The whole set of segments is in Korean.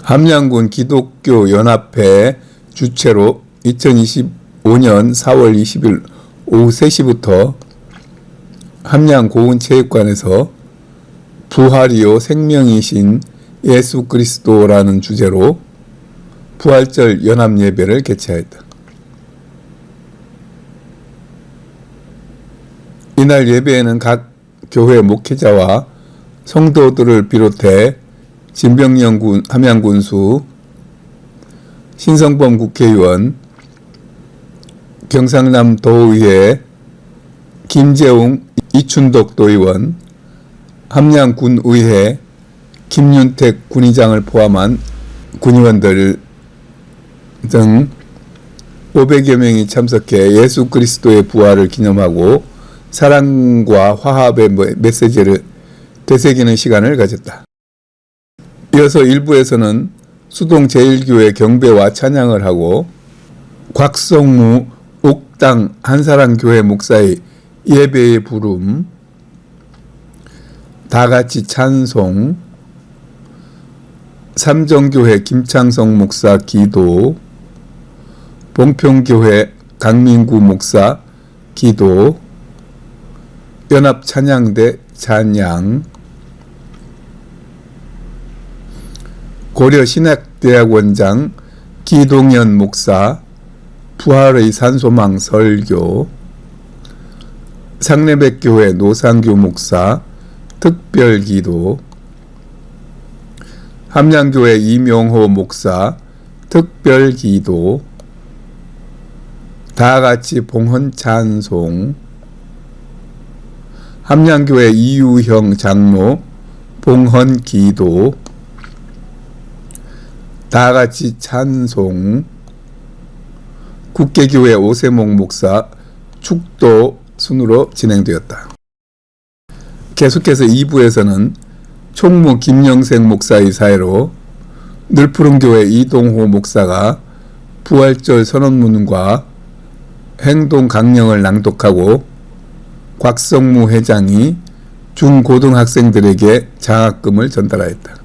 함양군 기독교 연합회 주최로 2025년 4월 20일 오후 3시부터 함양 고은체육관에서 부활이요 생명이신 예수 그리스도라는 주제로 부활절 연합예배를 개최하였다. 이날 예배에는 각 교회 목회자와 성도들을 비롯해 진병영 함양군수, 신성범 국회의원, 경상남 도의회 김재웅 이춘덕 도의원, 함양군의회 김윤택 군의장을 포함한 군의원들 등 500여 명이 참석해 예수 그리스도의 부활을 기념하고 사랑과 화합의 메시지를 되새기는 시간을 가졌다. 이어서 일부에서는 수동 제1교회 경배와 찬양을 하고 곽성무 옥당 한사랑교회 목사의 예배의 부름, 다같이 찬송, 삼정교회 김창성 목사 기도, 봉평교회 강민구 목사 기도, 연합찬양대 찬양, 고려신학대학원장 기동현 목사 부활의 산소망 설교, 상례백교회 노상규 목사 특별기도, 함양교회 이명호 목사 특별기도, 다같이 봉헌찬송, 함양교회 이유형 장로 봉헌기도, 다같이 찬송, 국계교회 오세목 목사 축도 순으로 진행되었다. 계속해서 2부에서는 총무 김영생 목사의 사회로 늘푸른교회 이동호 목사가 부활절 선언문과 행동 강령을 낭독하고 곽성무 회장이 중고등학생들에게 장학금을 전달하였다.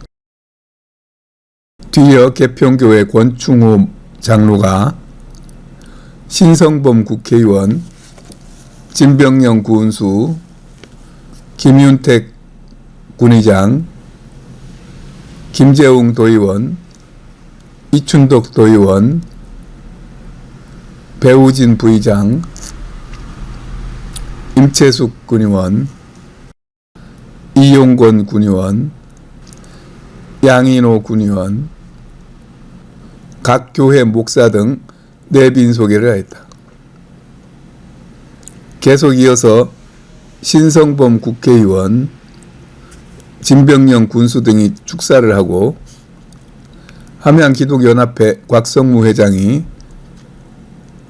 뒤이어 개평교회 권충호 장로가 신성범 국회의원, 진병영 군수, 김윤택 군의장, 김재웅 도의원, 이춘덕 도의원, 배우진 부의장, 임채숙 군의원, 이용권 군의원, 양인호 군의원, 각 교회 목사 등 내빈 소개를 하였다. 계속 이어서 신성범 국회의원, 진병영 군수 등이 축사를 하고 함양기독연합회 곽성무 회장이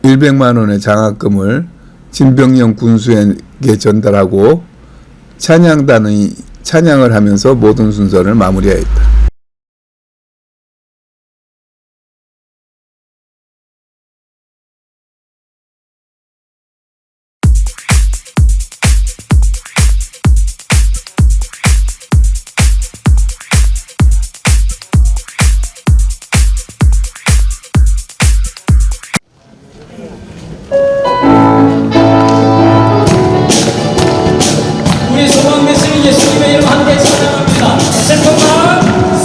100만 원의 장학금을 진병영 군수에게 전달하고 찬양단의 찬양을 하면서 모든 순서를 마무리하였다. 우리 소망 되시는 예수님의 이름 함께 찬양합니다. 슬픈 마음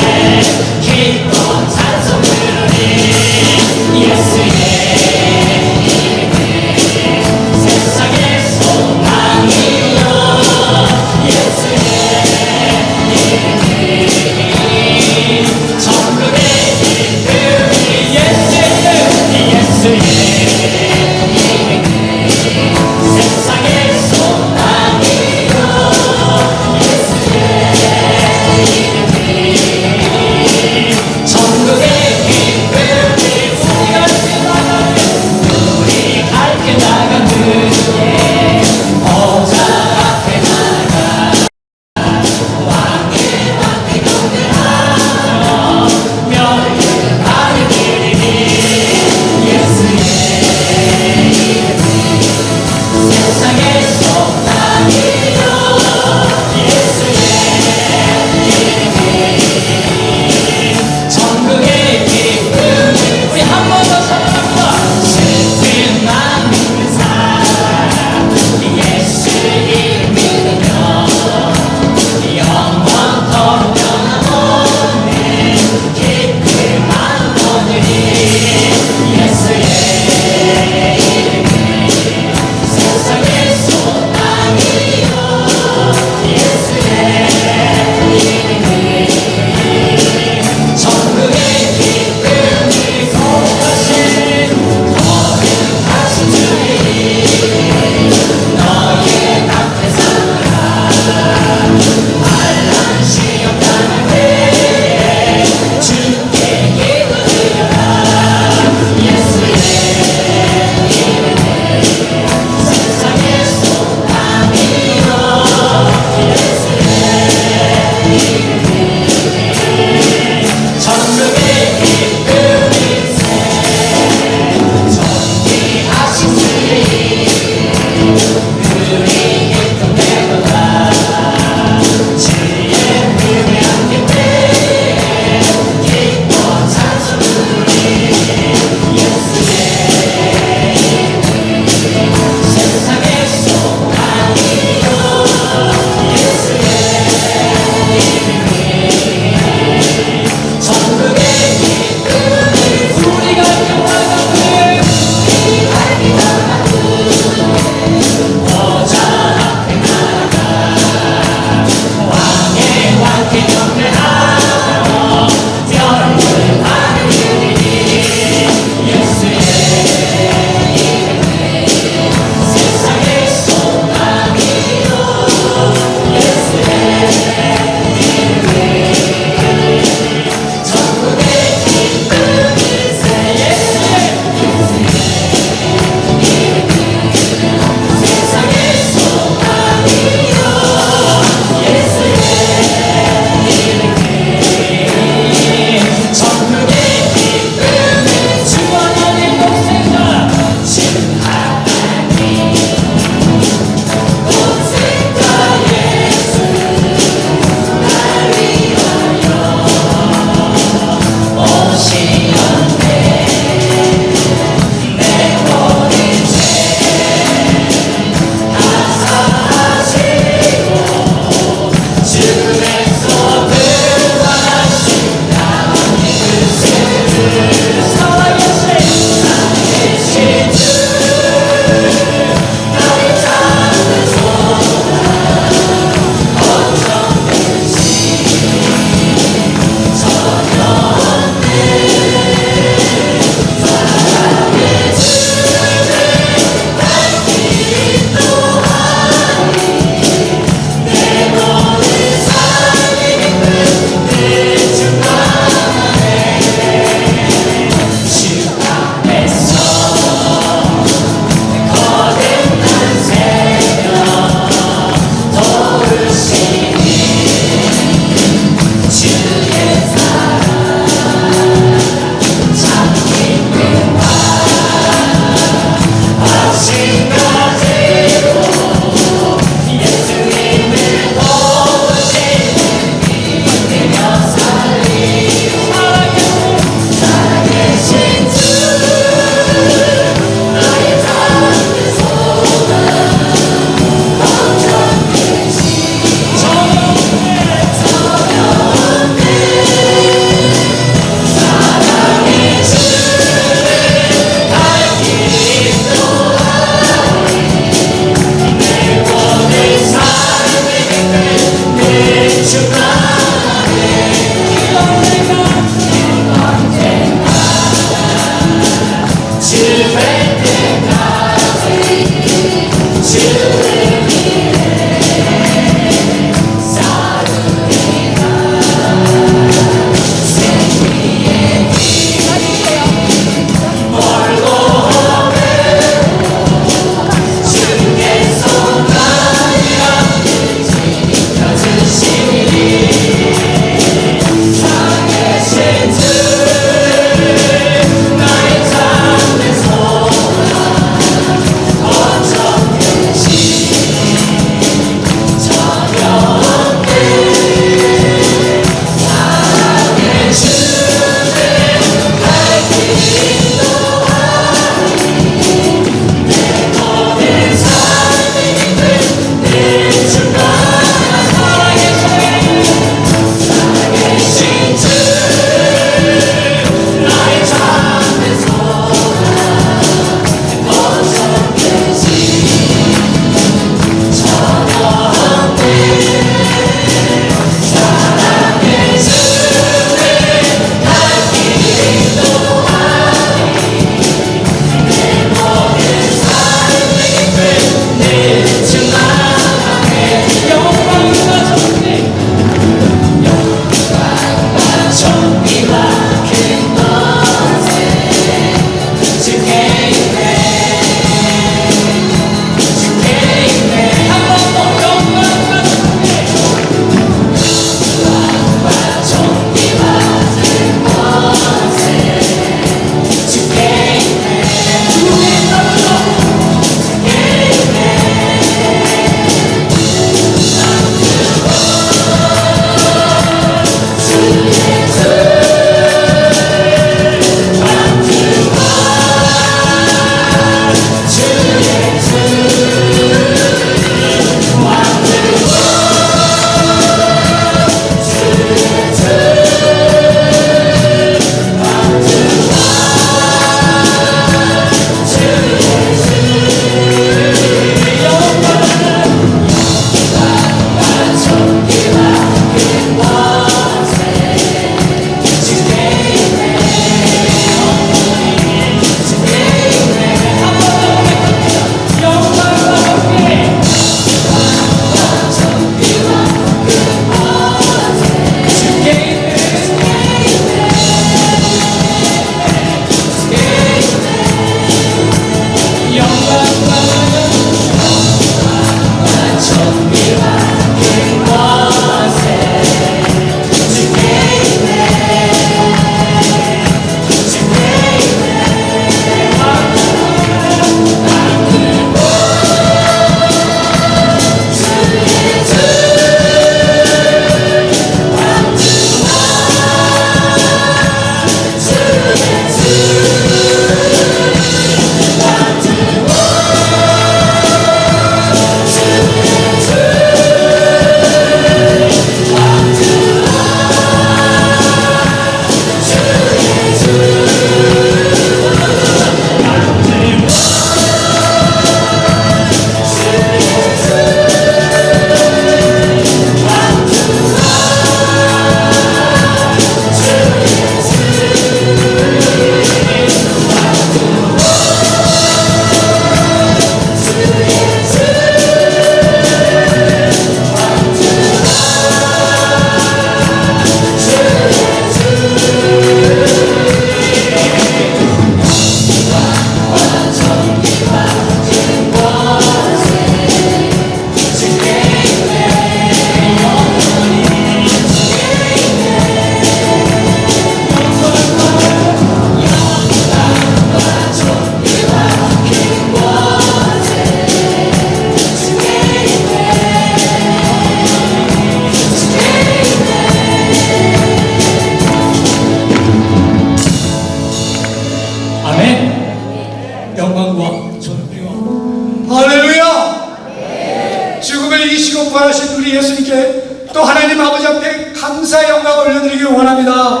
죽으시고 부활하신 우리 예수님께 또 하나님 아버지 앞에 감사의 영광을 올려드리기 원합니다.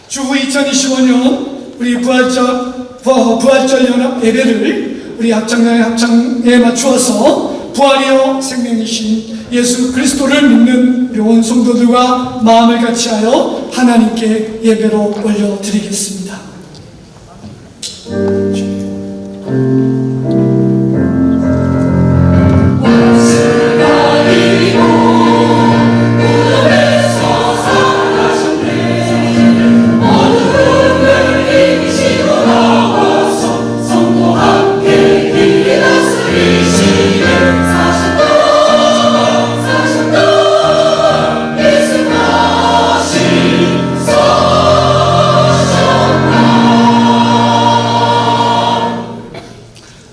주후 2025년 우리 부활절 연합 예배를 우리 합창에 맞추어서 부활이요 생명이신 예수 그리스도를 믿는 우리 온 성도들과 마음을 같이하여 하나님께 예배로 올려드리겠습니다.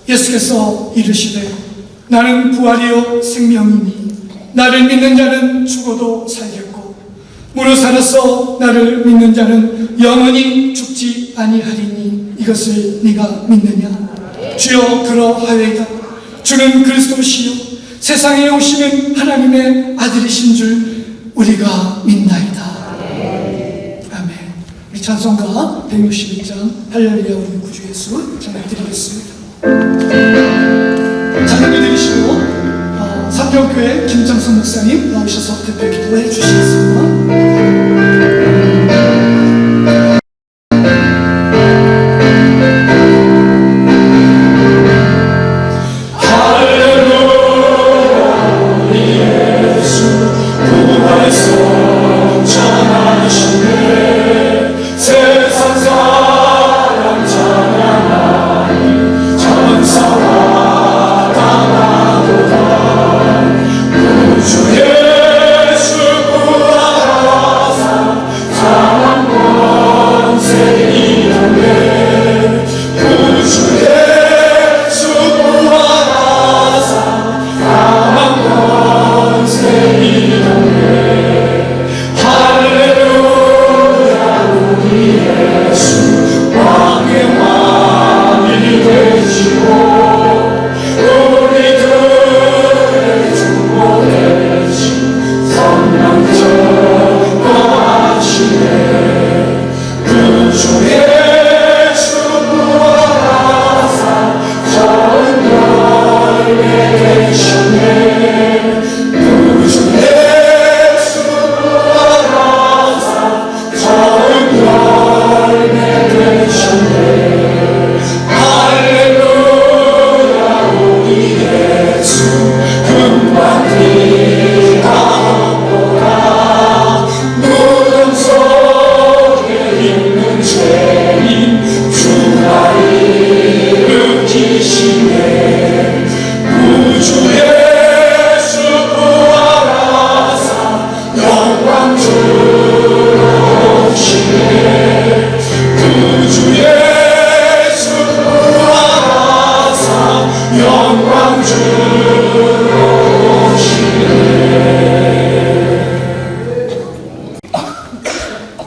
예수께서 이르시되 나는 부활이요 생명이니 나를 믿는 자는 죽어도 살겠고 무릇 살아서 나를 믿는 자는 영원히 죽지 아니하리니 이것을 네가 믿느냐? 주여 그러하여이다. 주는 그리스도시요 세상에 오시는 하나님의 아들이신 줄 우리가 믿나이다. 아멘. 우리 찬송가 161장 할렐루야 우리 구주 예수 찬양드리겠습니다. 찬양해 드리시고 삼경교회 김장선 목사님 나오셔서 대표 기도해 주시겠습니다.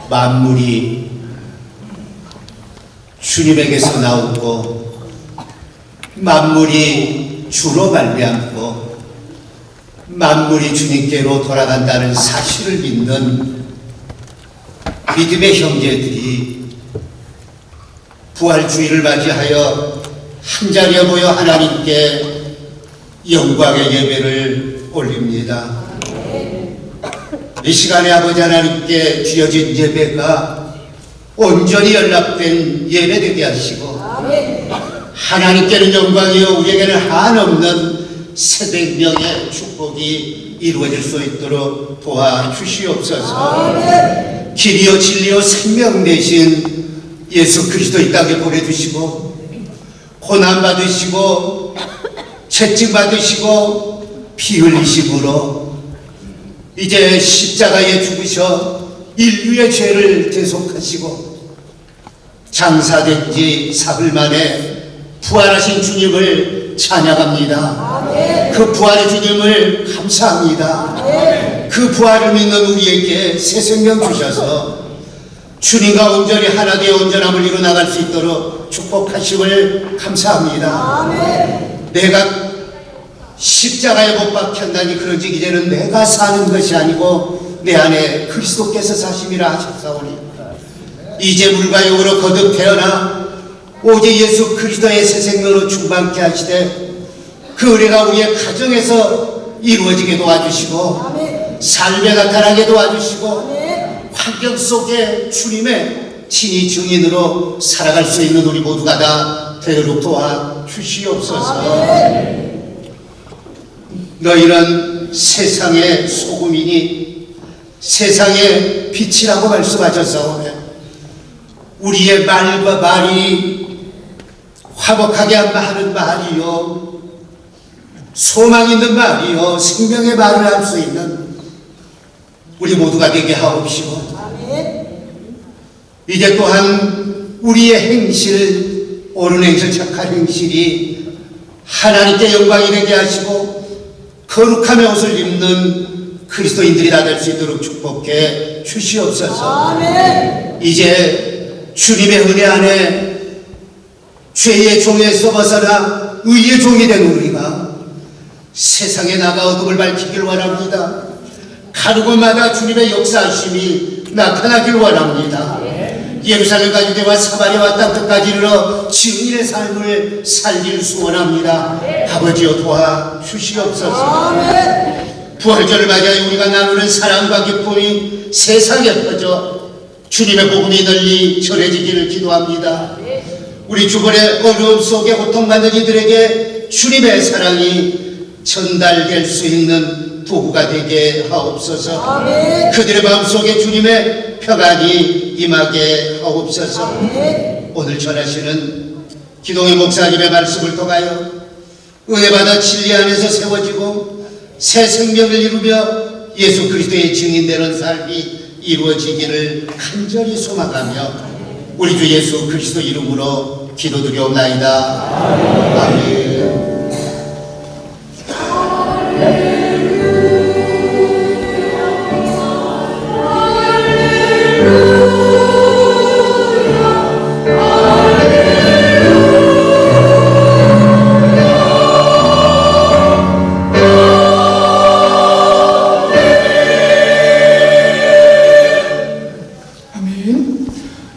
만물이 주님에게서 나오고 만물이 주로 말미암고 만물이 주님께로 돌아간다는 사실을 믿는 믿음의 형제들이 부활주의를 맞이하여 한자리에 모여 하나님께 영광의 예배를 올립니다. 이 시간에 아버지 하나님께 드려진 예배가 온전히 연락된 예배 되게 하시고 하나님께는 영광이요 우리에게는 한없는 새백명의 축복이 이루어질 수 있도록 도와주시옵소서. 길이요 진리요 생명 되신 예수 그리스도 이 땅에 보내주시고 고난 받으시고 채찍 받으시고 피 흘리심으로 이제 십자가에 죽으셔 인류의 죄를 대속하시고 장사된 지 사흘 만에 부활하신 주님을 찬양합니다. 그 부활의 주님을 감사합니다. 그 부활을 믿는 우리에게 새 생명 주셔서 주님과 온전히 하나 되어 온전함을 이루 나갈 수 있도록 축복하심을 감사합니다. 내가 십자가에 못 박혔나니 그런즉 이제는 내가 사는 것이 아니고 내 안에 그리스도께서 사심이라 하셨사오니 이제 물과 육으로 거듭 태어나 오직 예수 그리스도의 새 생명으로 충만케 하시되 그 은혜가 우리의 가정에서 이루어지게 도와주시고 삶에 나타나게 도와주시고 환경 속에 주님의 친히 증인으로 살아갈 수 있는 우리 모두가 다 되도록 도와주시옵소서. 너희는 세상의 소금이니 세상의 빛이라고 말씀하셨사오며 우리의 말과 말이 화목하게 하는 말이요 소망 있는 말이요 생명의 말을 할 수 있는 우리 모두가 되게 하옵시고 이제 또한 우리의 행실 옳은 행실 착한 행실이 하나님께 영광이 되게 하시고 거룩함의 옷을 입는 그리스도인들이 다 될 수 있도록 축복해 주시옵소서. 이제 주님의 은혜 안에 죄의 종에서 벗어나 의의 종이 된 우리가 세상에 나가 어둠을 밝히길 원합니다. 가는 곳마다 주님의 역사하심이 나타나길 원합니다. 예루살렘과 유대와 사마리아와 땅 끝까지 이르러 증인의 삶을 살길 소원합니다. 아버지여 도와주시옵소서. 부활절을 맞이하여 우리가 나누는 사랑과 기쁨이 세상에 퍼져 주님의 복음이 널리 전해지기를 기도합니다. 우리 주변의 어려움 속에 고통받는 이들에게 주님의 사랑이 전달될 수 있는 도구가 되게 하옵소서. 그들의 마음속에 주님의 평안이 임하게 하옵소서. 오늘 전하시는 기동의 목사님의 말씀을 통하여 은혜받아 진리 안에서 세워지고 새 생명을 이루며 예수 그리스도의 증인되는 삶이 이루어지기를 간절히 소망하며 우리 주 예수 그리스도 이름으로 기도드리옵나이다. 아멘.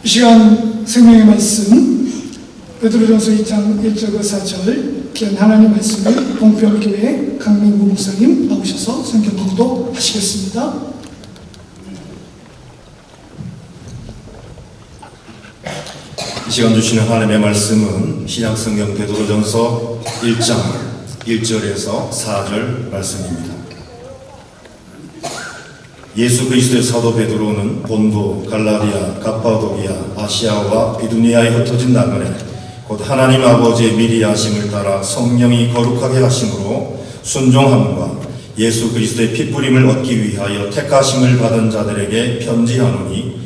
이 시간 생명의 말씀 베드로전서 2장 1절과 4절 귀한 하나님 말씀을 동평교회 강민구 목사님 나오셔서 성경 공독 하시겠습니다. 이 시간 주시는 하나님의 말씀은 신약성경 베드로전서 1장 1절에서 4절 말씀입니다. 예수 그리스도의 사도 베드로는 본도, 갈라디아, 갑바도기아, 아시아와 비두니아에 흩어진 나그네 곧 하나님 아버지의 미리 하심을 따라 성령이 거룩하게 하심으로 순종함과 예수 그리스도의 핏부림을 얻기 위하여 택하심을 받은 자들에게 편지하노니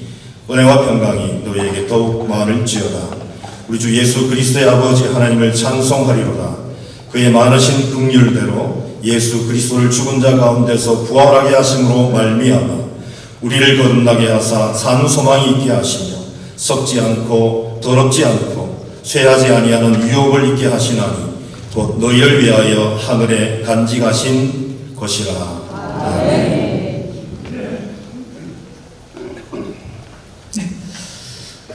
은혜와 평강이 너희에게 더욱 많을지어다. 우리 주 예수 그리스도의 아버지 하나님을 찬송하리로다. 그의 많으신 긍휼대로 예수 그리스도를 죽은 자 가운데서 부활하게 하심으로 말미암아 우리를 거듭나게 하사 산 소망이 있게 하시며 썩지 않고 더럽지 않고 쇠하지 아니하는 유업을 있게 하시나니 곧 너희를 위하여 하늘에 간직하신 것이라. 아멘.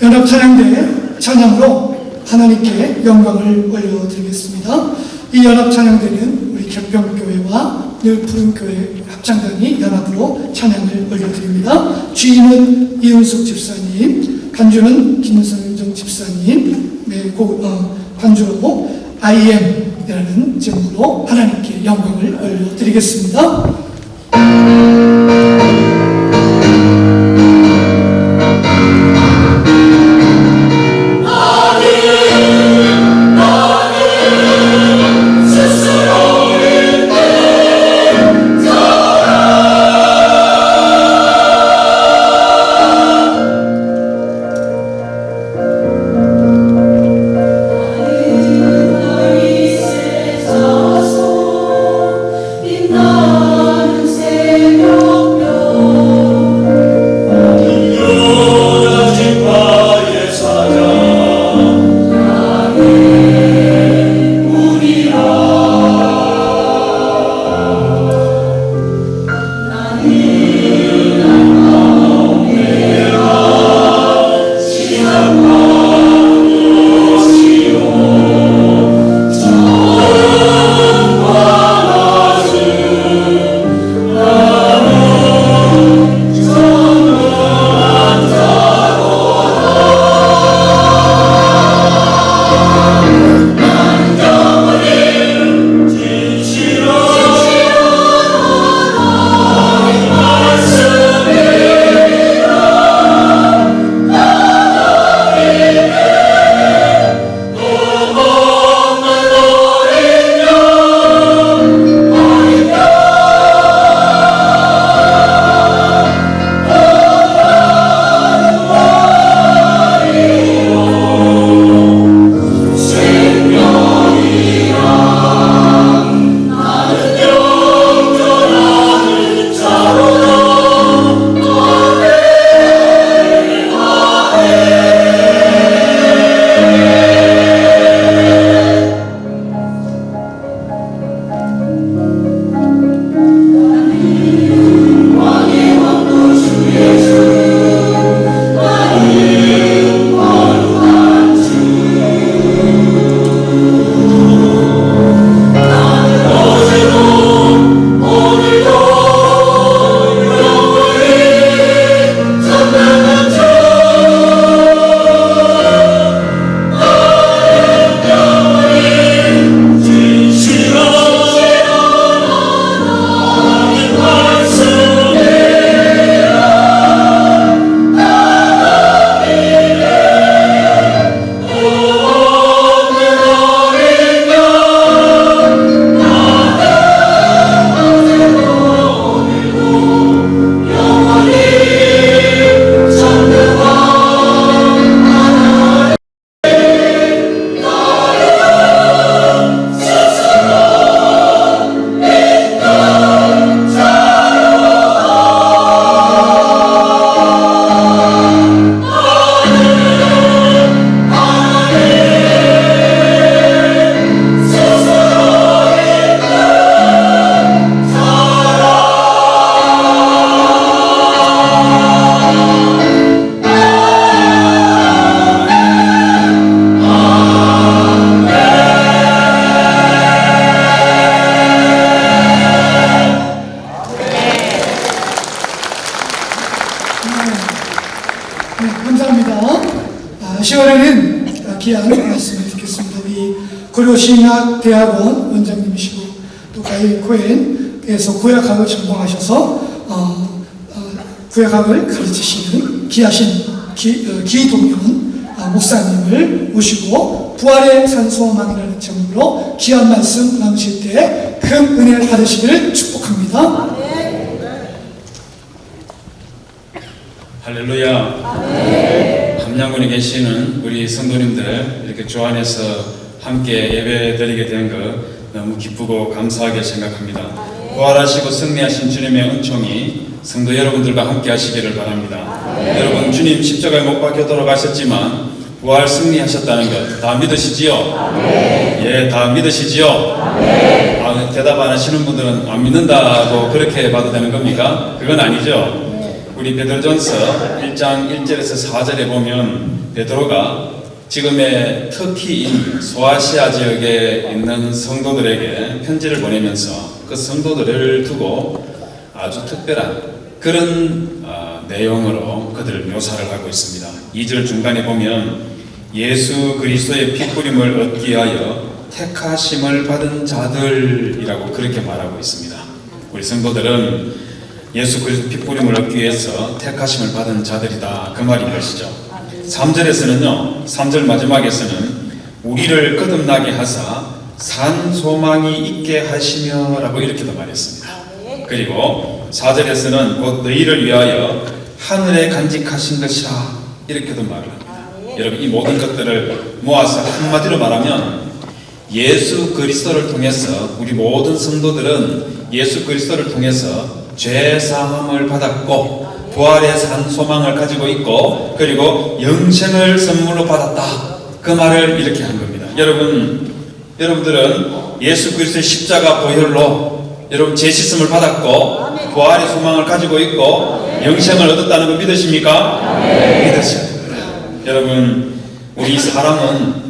연합 찬양대 찬양으로 하나님께 영광을 올려드리겠습니다. 이 연합 찬양대는 우리 개평교회와 늘푸른교회 합창단이 연합으로 찬양을 올려드립니다. 주임은 이은숙 집사님, 간주는 김성정 집사님, 반주로 IM이라는 제목으로 하나님께 영광을 올려드리겠습니다. 빛나는 새벽 네, 감사합니다. 10월에는 귀한 말씀을 듣겠습니다. 우리 고려신학대학원 원장님이시고 또 가일 코엔에서 구약학을 전공하셔서 구약학을 가르치시는 귀하신 기동현 목사님을 모시고 부활의 산소망이라는 제목으로 귀한 말씀 나누실 때 큰 은혜를 받으시기를 축복합니다. 할렐루야. 함양군에 계시는 우리 성도님들 이렇게 주 안에서 함께 예배 드리게 된 것 너무 기쁘고 감사하게 생각합니다. 부활하시고 승리하신 주님의 은총이 성도 여러분들과 함께 하시기를 바랍니다. 여러분, 주님 십자가에 못 박혀 돌아가셨지만 부활 승리하셨다는 것 다 믿으시지요? 예, 다 믿으시지요? 대답 안 하시는 분들은 안 믿는다고 그렇게 봐도 되는 겁니까? 그건 아니죠. 우리 베드로전서 1장 1절에서 4절에 보면 베드로가 지금의 터키인 소아시아 지역에 있는 성도들에게 편지를 보내면서 그 성도들을 두고 아주 특별한 그런 내용으로 그들을 묘사를 하고 있습니다. 2절 중간에 보면 예수 그리스도의 피뿌림을 얻기 위하여 택하심을 받은 자들이라고 그렇게 말하고 있습니다. 우리 성도들은 예수 그리스도 피뿌림을 얻기 위해서 택하심을 받은 자들이다, 그 말인 것이죠. 3절에서는요, 3절 마지막에서는 우리를 거듭나게 하사 산 소망이 있게 하시며 라고 이렇게도 말했습니다. 그리고 4절에서는 곧 너희를 위하여 하늘에 간직하신 것이라 이렇게도 말을 합니다. 여러분, 이 모든 것들을 모아서 한마디로 말하면 예수 그리스도를 통해서 우리 모든 성도들은 예수 그리스도를 통해서 죄 사함을 받았고 부활의 산 소망을 가지고 있고 그리고 영생을 선물로 받았다, 그 말을 이렇게 한 겁니다. 여러분들은 예수 그리스도의 십자가 보혈로 여러분 죄 씻음을 받았고 부활의 소망을 가지고 있고 영생을 얻었다는 거 믿으십니까? 믿으셔야 됩니다. 여러분, 우리 사람은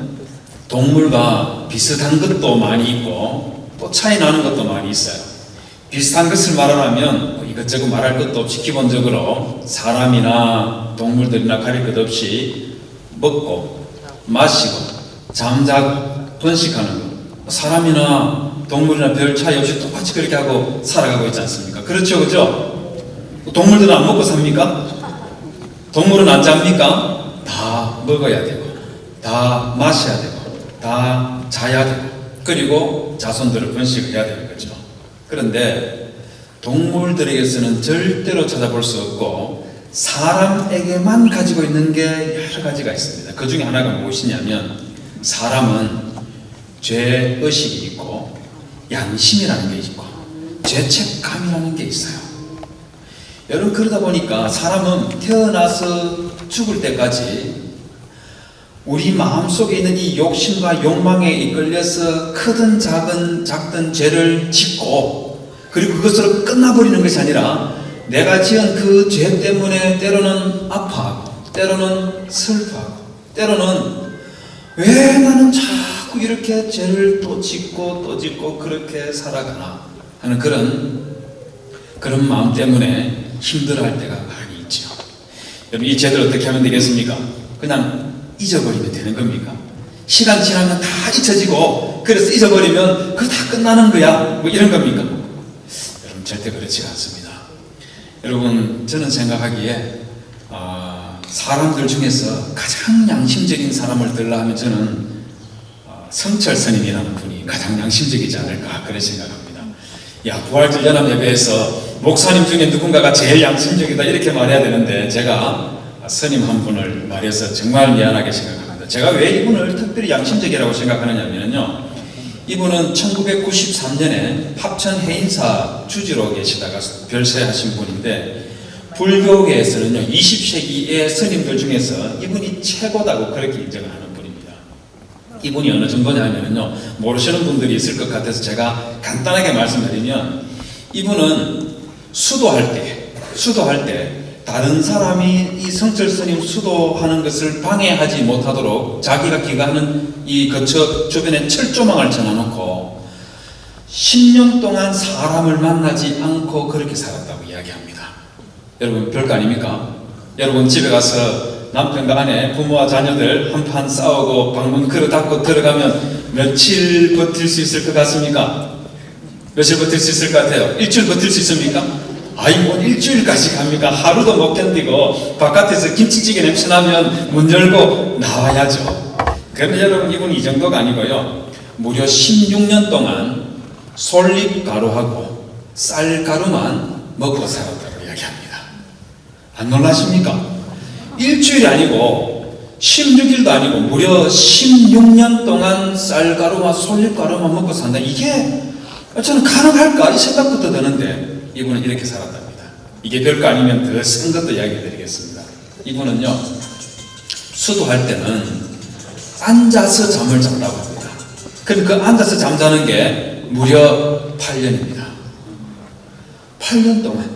동물과 비슷한 것도 많이 있고 또 차이 나는 것도 많이 있어요. 비슷한 것을 말하면 이것저것 말할 것도 없이 기본적으로 사람이나 동물들이나 가릴 것 없이 먹고 마시고 잠자고 번식하는 것, 사람이나 동물이나 별 차이 없이 똑같이 그렇게 하고 살아가고 있지 않습니까? 그렇죠, 그죠? 동물들은 안 먹고 삽니까? 동물은 안 잡니까? 다 먹어야 되고 다 마셔야 되고 다 자야 되고 그리고 자손들을 번식해야 되는 거죠. 그런데 동물들에게서는 절대로 찾아볼 수 없고 사람에게만 가지고 있는 게 여러 가지가 있습니다. 그 중에 하나가 무엇이냐면 사람은 죄의식이 있고 양심이라는 게 있고 죄책감이라는 게 있어요. 여러분, 그러다 보니까 사람은 태어나서 죽을 때까지 우리 마음속에 있는 이 욕심과 욕망에 이끌려서 크든 작든 죄를 짓고 그리고 그것으로 끝나버리는 것이 아니라 내가 지은 그 죄 때문에 때로는 아파하고 때로는 슬퍼하고 때로는 왜 나는 자꾸 이렇게 죄를 또 짓고 그렇게 살아가나 하는 그런 마음 때문에 힘들어할 때가 많이 있죠. 여러분, 이 죄들 어떻게 하면 되겠습니까? 그냥 잊어버리면 되는 겁니까? 시간 지나면 다 잊혀지고 그래서 잊어버리면 그거 다 끝나는 거야, 뭐 이런 겁니까? 여러분, 절대 그렇지가 않습니다. 여러분, 저는 생각하기에 사람들 중에서 가장 양심적인 사람을 들라 하면 저는 성철 스님이라는 분이 가장 양심적이지 않을까 그런 생각합니다. 부활절 연합 예배에서 목사님 중에 누군가가 제일 양심적이다 이렇게 말해야 되는데 제가 스님 한 분을 말해서 정말 미안하게 생각합니다. 제가 왜 이분을 특별히 양심적이라고 생각하느냐면요, 이분은 1993년에 합천 해인사 주지로 계시다가 별세하신 분인데 불교계에서는요 20세기의 스님들 중에서 이분이 최고다고 그렇게 인정을 하는 분입니다. 이분이 어느 정도냐면요, 모르시는 분들이 있을 것 같아서 제가 간단하게 말씀드리면 이분은 수도할 때 다른 사람이 이 성철 스님 수도하는 것을 방해하지 못하도록 자기가 기가하는 이 거처 주변에 철조망을 쳐놓고 10년 동안 사람을 만나지 않고 그렇게 살았다고 이야기합니다. 여러분, 별거 아닙니까? 여러분 집에 가서 남편과 아내, 부모와 자녀들 한판 싸우고 방문 걸어 닫고 들어가면 며칠 버틸 수 있을 것 같습니까? 며칠 버틸 수 있을 것 같아요? 일주일 버틸 수 있습니까? 아이 뭐 일주일까지 갑니까? 하루도 못 견디고 바깥에서 김치찌개 냄새 나면 문 열고 나와야죠. 그런데 여러분 이분 이 정도가 아니고요. 무려 16년 동안 솔잎가루하고 쌀가루만 먹고 살았다고 이야기합니다. 안 놀라십니까? 일주일이 아니고 16일도 아니고 무려 16년 동안 쌀가루와 솔잎가루만 먹고 산다. 이게 저는 가능할까? 이 생각부터 드는데 이분은 이렇게 살았답니다. 이게 별거 아니면 더 센 것도 이야기 드리겠습니다. 이분은요, 수도할 때는 앉아서 잠을 잔다고 합니다. 그럼 그 앉아서 잠자는 게 무려 8년입니다. 8년 동안.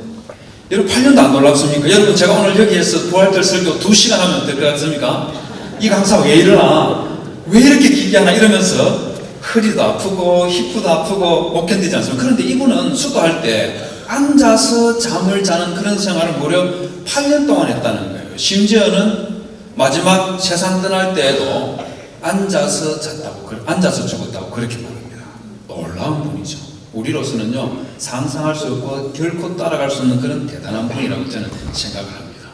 여러분 8년도 안 놀랍습니까? 여러분 제가 오늘 여기에서 부활절 설교 2시간 하면 될 것 같습니까? 이 강사 왜 이러나? 왜 이렇게 길게 하나? 이러면서 허리도 아프고 힙도 아프고 못 견디지 않습니까? 그런데 이분은 수도할 때 앉아서 잠을 자는 그런 생활을 무려 8년 동안 했다는 거예요. 심지어는 마지막 세상 떠날 때에도 앉아서 잤다고, 앉아서 죽었다고 그렇게 말합니다. 놀라운 분이죠. 우리로서는요, 상상할 수 없고 결코 따라갈 수 없는 그런 대단한 분이라고 저는 생각을 합니다.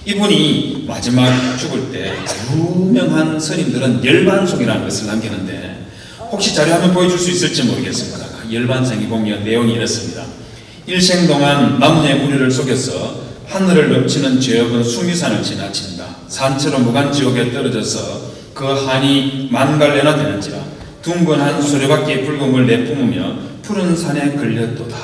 이분이 마지막 죽을 때 유명한 스님들은 열반송이라는 것을 남기는데, 혹시 자료 한번 보여줄 수 있을지 모르겠습니다. 열반송이 보면 내용이 이렇습니다. 일생 동안 남녀의 무리를 속여서 하늘을 넘치는 죄업은 수미산을 지나친다. 산처럼 무간지옥에 떨어져서 그 한이 만갈래나 되는지라. 둥근한 수레바퀴의 붉음을 내뿜으며 푸른 산에 걸렸도다.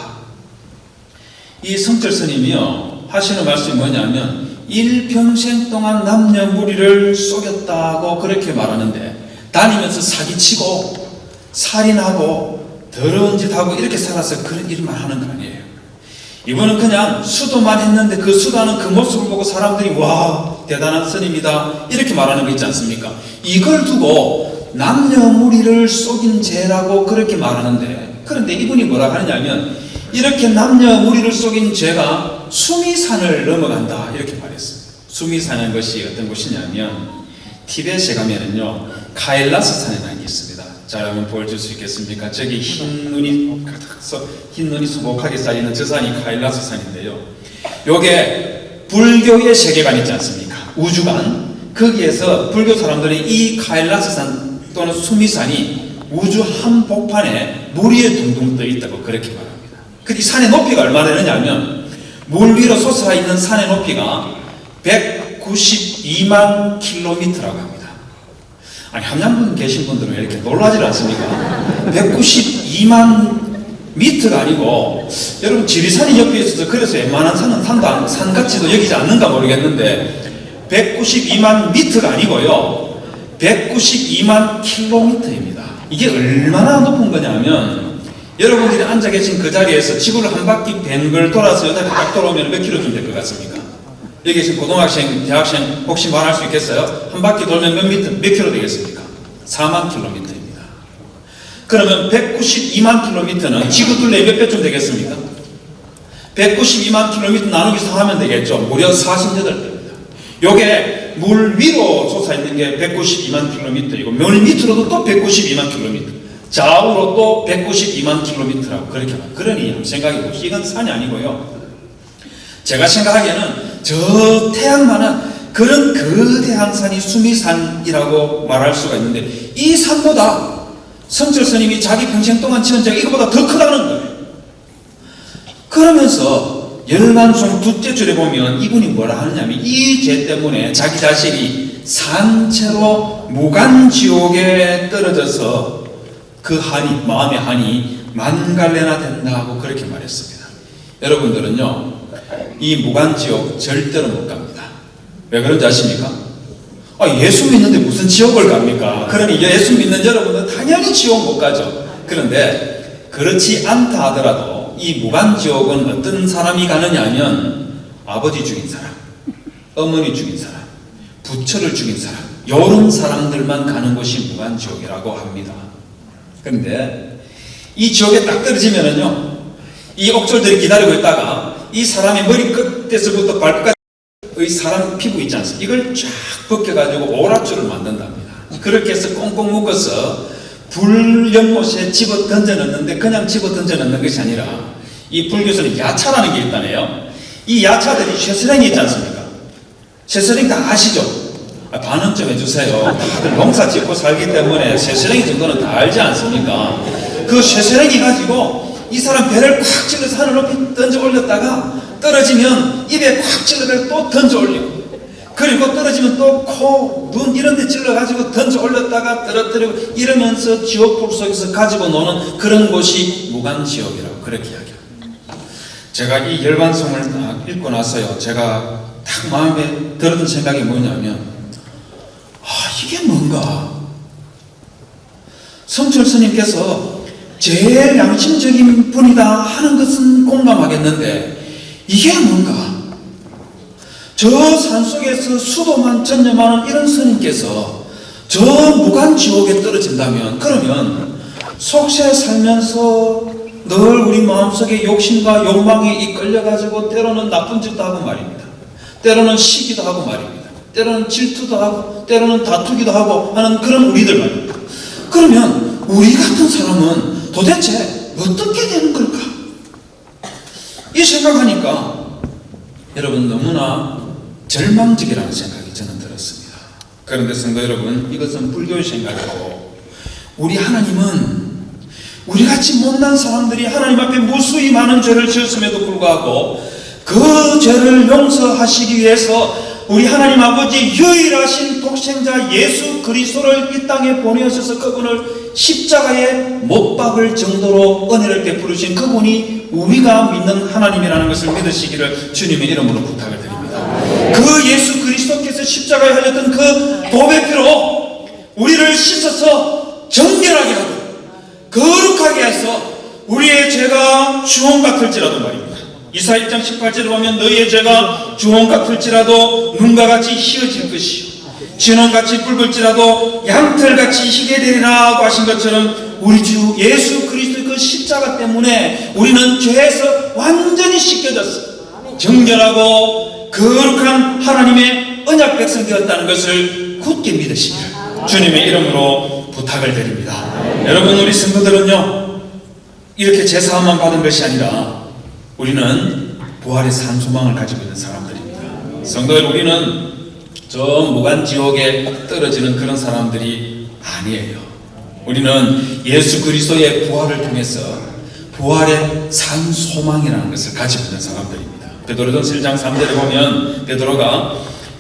이 성철 스님이요 하시는 말씀이 뭐냐면 일평생 동안 남녀 무리를 속였다고 그렇게 말하는데, 다니면서 사기치고 살인하고 더러운 짓 하고 이렇게 살아서 그런 일만 하는 거 아니에요. 이분은 그냥 수도만 했는데 그 수도하는 그 모습을 보고 사람들이 와 대단한 스님이다 이렇게 말하는 거 있지 않습니까? 이걸 두고 남녀 무리를 속인 죄라고 그렇게 말하는데, 그런데 이분이 뭐라고 하느냐면 이렇게 남녀 무리를 속인 죄가 수미산을 넘어간다 이렇게 말했습니다. 수미산은 것이 어떤 곳이냐면 티벳에 가면은요 카일라스 산이라는 게 있습니다. 자, 한번 보여줄 수 있겠습니까? 저기 흰 눈이 수북하게 쌓이는 저 산이 카일라스 산인데요. 요게 불교의 세계관 있지 않습니까? 우주관. 거기에서 불교 사람들이 이 카일라스 산 또는 수미산이 우주 한복판에 물 위에 둥둥 떠 있다고 그렇게 말합니다. 그 이 산의 높이가 얼마나 되느냐면 물 위로 솟아있는 산의 높이가 192만 킬로미터라고 합니다. 아니, 함양분 계신 분들은 왜 이렇게 놀라지 않습니까? 192만 미터가 아니고, 여러분 지리산이 옆에 있어서 그래서 웬만한 산은 산같이도 여기지 않는가 모르겠는데 192만 미터가 아니고요 192만 킬로미터입니다. 이게 얼마나 높은 거냐면 여러분들이 앉아 계신 그 자리에서 지구를 한 바퀴 뱅글 돌아서 여기까지 딱 돌아오면 몇 킬로쯤 될 것 같습니까? 여기 계신 고등학생, 대학생 혹시 말할 수 있겠어요? 한 바퀴 돌면 몇 킬로 되겠습니까? 4만 킬로미터입니다. 그러면 192만 킬로미터는 지구 둘레 몇 배쯤 되겠습니까? 192만 킬로미터 나누기 4 하면 되겠죠. 무려 48배입니다. 요게 물 위로 솟아있는 게 192만 킬로미터이고 물 밑으로도 또 192만 킬로미터, 좌우로 또 192만 킬로미터라고 그렇게 말합니다. 그러니 생각해보시죠. 이건 산이 아니고요, 제가 생각하기에는 저 태양만한 그런 거대한 산이 수미산이라고 말할 수가 있는데, 이 산보다 성철 스님이 자기 평생 동안 지은 죄가 이거보다 더 크다는 거예요. 그러면서 열반송 둘째 줄에 보면 이분이 뭐라 하느냐면 이 죄 때문에 자기 자신이 산채로 무간지옥에 떨어져서 그 한이, 마음의 한이 만갈래나 된다고 그렇게 말했습니다. 여러분들은요 이 무간지옥 절대로 못 갑니다. 왜 그런지 아십니까? 예수 믿는데 무슨 지옥을 갑니까? 그러니 예수 믿는 여러분은 당연히 지옥 못 가죠. 그런데 그렇지 않다 하더라도 이 무간지옥은 어떤 사람이 가느냐 하면 아버지 죽인 사람, 어머니 죽인 사람, 부처를 죽인 사람, 이런 사람들만 가는 곳이 무간지옥이라고 합니다. 그런데 이 지옥에 딱 떨어지면은요 이 옥졸들이 기다리고 있다가 이 사람의 머리 끝에서부터 발끝까지 사람 피부 있지 않습니까? 이걸 쫙 벗겨가지고 오랏줄을 만든답니다. 그렇게 해서 꽁꽁 묶어서 불연못에 집어 던져 넣는데 그냥 집어 던져 넣는 것이 아니라 이 불교에서는 야차라는 게 있다네요. 이 야차들이 쇠스랭이 있지 않습니까? 쇠스랭 다 아시죠? 반응 좀 해주세요. 다들 농사 짓고 살기 때문에 쇠스랭이 정도는 다 알지 않습니까? 그 쇠스랭이 가지고 이 사람 배를 꽉 찔러서 하늘 높이 던져 올렸다가 떨어지면 입에 꽉 찔러서 또 던져 올리고 그리고 떨어지면 또 코, 눈 이런 데 찔러가지고 던져 올렸다가 떨어뜨리고 이러면서 지옥불 속에서 가지고 노는 그런 곳이 무간지옥이라고 그렇게 이야기합니다. 제가 이 열반송을 딱 읽고 나서요, 제가 딱 마음에 들었던 생각이 뭐냐면, 이게 뭔가? 성철 스님께서 제일 양심적인 분이다 하는 것은 공감하겠는데, 이게 뭔가? 저 산속에서 수도만 전념하는 이런 스님께서 저 무간지옥에 떨어진다면, 그러면 속세 살면서 늘 우리 마음속에 욕심과 욕망에 이끌려가지고 때로는 나쁜 짓도 하고 말입니다. 때로는 시기도 하고 말입니다. 때로는 질투도 하고 때로는 다투기도 하고 하는 그런 우리들 말입니다. 그러면 우리 같은 사람은 도대체 어떻게 되는 걸까? 이 생각하니까 여러분 너무나 절망적이라는 생각이 저는 들었습니다. 그런데 성도 여러분, 이것은 불교의 생각이고 우리 하나님은 우리같이 못난 사람들이 하나님 앞에 무수히 많은 죄를 지었음에도 불구하고 그 죄를 용서하시기 위해서 우리 하나님 아버지 유일하신 독생자 예수 그리스도를 이 땅에 보내셔서 그분을 십자가에 못 박을 정도로 은혜를 베푸르신 그분이 우리가 믿는 하나님이라는 것을 믿으시기를 주님의 이름으로 부탁을 드립니다. 그 예수 그리스도께서 십자가에 흘렸던 그 도배피로 우리를 씻어서 정결하게 하고 거룩하게 해서 우리의 죄가 주홍 같을지라도 말입니다. 이사 1장 18절에 보면 너희의 죄가 주홍 같을지라도 눈과 같이 희어질 것이요 진홍같이 붉을지라도 양털같이 희게 되리라고 하신 것처럼 우리 주 예수 그리스도의 그 십자가 때문에 우리는 죄에서 완전히 씻겨졌어 정결하고 거룩한 하나님의 언약 백성 되었다는 것을 굳게 믿으시기를 주님의 이름으로 부탁을 드립니다. 여러분, 우리 성도들은요 이렇게 제사함만 받은 것이 아니라 우리는 부활의 산 소망을 가지고 있는 사람들입니다. 성도들, 우리는 저 무간지옥에 떨어지는 그런 사람들이 아니에요. 우리는 예수 그리스도의 부활을 통해서 부활의 산 소망이라는 것을 가지고 있는 사람들입니다. 베드로전서 1장 3절에 보면 베드로가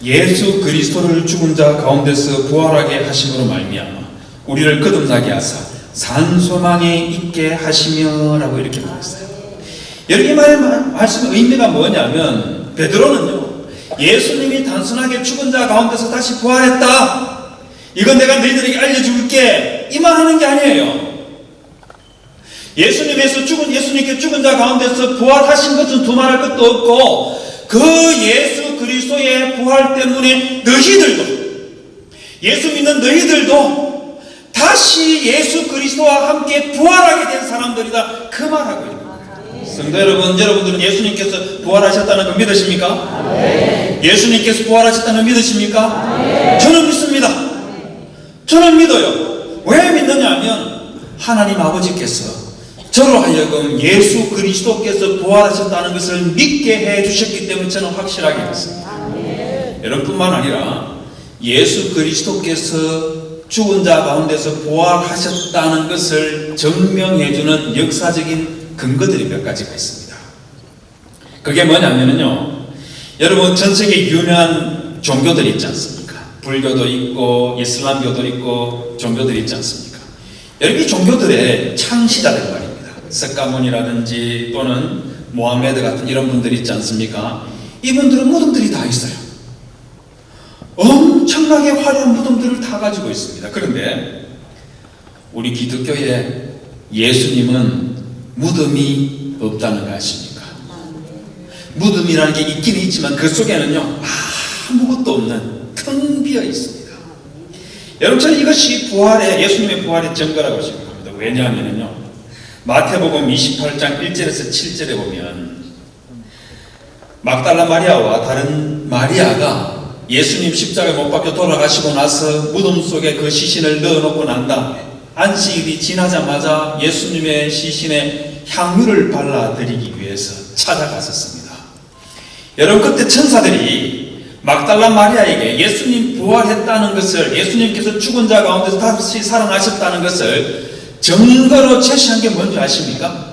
예수 그리스도를 죽은 자 가운데서 부활하게 하심으로 말미암아 우리를 거듭나게 하사 산 소망에 있게 하시며 라고 이렇게 말했어요. 여기 말씀의 의미가 뭐냐면 베드로는요 예수님이 단순하게 죽은 자 가운데서 다시 부활했다, 이건 내가 너희들에게 알려줄게, 이 말 하는 게 아니에요. 예수님께서 죽은 자 가운데서 부활하신 것은 두말할 것도 없고 그 예수 그리스도의 부활 때문에 너희들도, 예수 믿는 너희들도 다시 예수 그리스도와 함께 부활하게 된 사람들이다, 그 말하고 있습니다. 성도 여러분, 여러분들은 예수님께서 부활하셨다는 걸 믿으십니까? 네. 예수님께서 부활하셨다는 걸 믿으십니까? 네. 저는 믿습니다. 저는 믿어요. 왜 믿느냐 하면 하나님 아버지께서 저로 하여금 예수 그리스도께서 부활하셨다는 것을 믿게 해주셨기 때문에 저는 확실하게 믿습니다. 네. 여러분뿐만 아니라 예수 그리스도께서 죽은 자 가운데서 부활하셨다는 것을 증명해주는 역사적인 근거들이 몇 가지가 있습니다. 그게 뭐냐면요, 여러분 전 세계 유명한 종교들이 있지 않습니까? 불교도 있고 이슬람교도 있고 종교들이 있지 않습니까? 여러분 이 종교들의 창시자들 말입니다. 석가모니라든지 또는 모하메드 같은 이런 분들이 있지 않습니까? 이분들은 무덤들이 다 있어요. 엄청나게 화려한 무덤들을 다 가지고 있습니다. 그런데 우리 기독교에 예수님은 무덤이 없다는 거 아십니까? 무덤이라는 게 있긴 있지만 그 속에는요 아무것도 없는 텅 비어 있습니다. 여러분, 저는 이것이 예수님의 부활의 증거라고 생각합니다. 왜냐하면요 마태복음 28장 1절에서 7절에 보면 막달라 마리아와 다른 마리아가 예수님 십자가에 못 박혀 돌아가시고 나서 무덤 속에 그 시신을 넣어놓고 난 다음에 안식일이 지나자마자 예수님의 시신에 향유를 발라드리기 위해서 찾아갔었습니다. 여러분, 그때 천사들이 막달라 마리아에게 예수님 부활했다는 것을, 예수님께서 죽은 자 가운데서 다시 살아나셨다는 것을 증거로 제시한 게 뭔지 아십니까?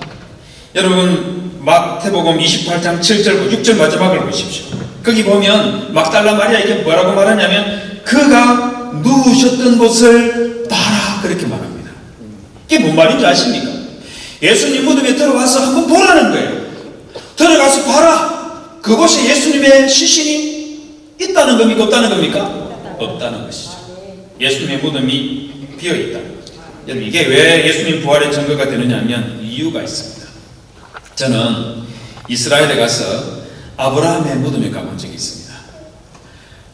여러분, 마태복음 28장 7절 6절 마지막을 보십시오. 거기 보면 막달라 마리아에게 뭐라고 말하냐면 그가 누우셨던 곳을 봐라, 그렇게 말합니다. 이게 뭔 말인지 아십니까? 예수님 무덤에 들어가서 한번 보라는 거예요. 들어가서 봐라. 그곳에 예수님의 시신이 있다는 겁니까? 없다는 겁니까? 없다는 것이죠. 예수님의 무덤이 비어있다는 거죠. 여러분, 이게 왜 예수님 부활의 증거가 되느냐 하면 이유가 있습니다. 저는 이스라엘에 가서 아브라함의 무덤에 가본 적이 있습니다.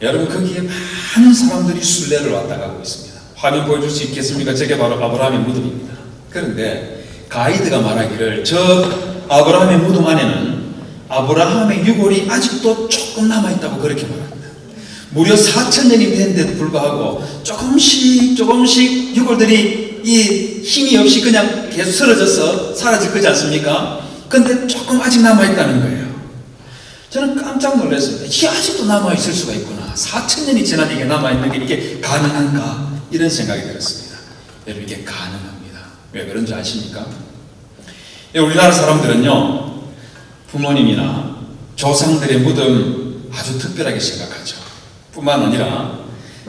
여러분, 거기에 많은 사람들이 순례를 왔다 가고 있습니다. 화면 보여줄 수 있겠습니까? 저게 바로 아브라함의 무덤입니다. 그런데 가이드가 말하기를 저 아브라함의 무덤 안에는 아브라함의 유골이 아직도 조금 남아있다고 그렇게 말합니다. 무려 4,000년이 됐는데도 불구하고 조금씩 유골들이 이 힘이 없이 그냥 계속 쓰러져서 사라질 거지 않습니까? 근데 조금 아직 남아있다는 거예요. 저는 깜짝 놀랐습니다. 이게 아직도 남아있을 수가 있구나. 4,000년이 지난 이게 남아있는 게 이게 가능한가? 이런 생각이 들었습니다. 여러분, 이게 가능합니다. 왜 그런지 아십니까? 우리나라 사람들은요, 부모님이나 조상들의 무덤 아주 특별하게 생각하죠. 뿐만 아니라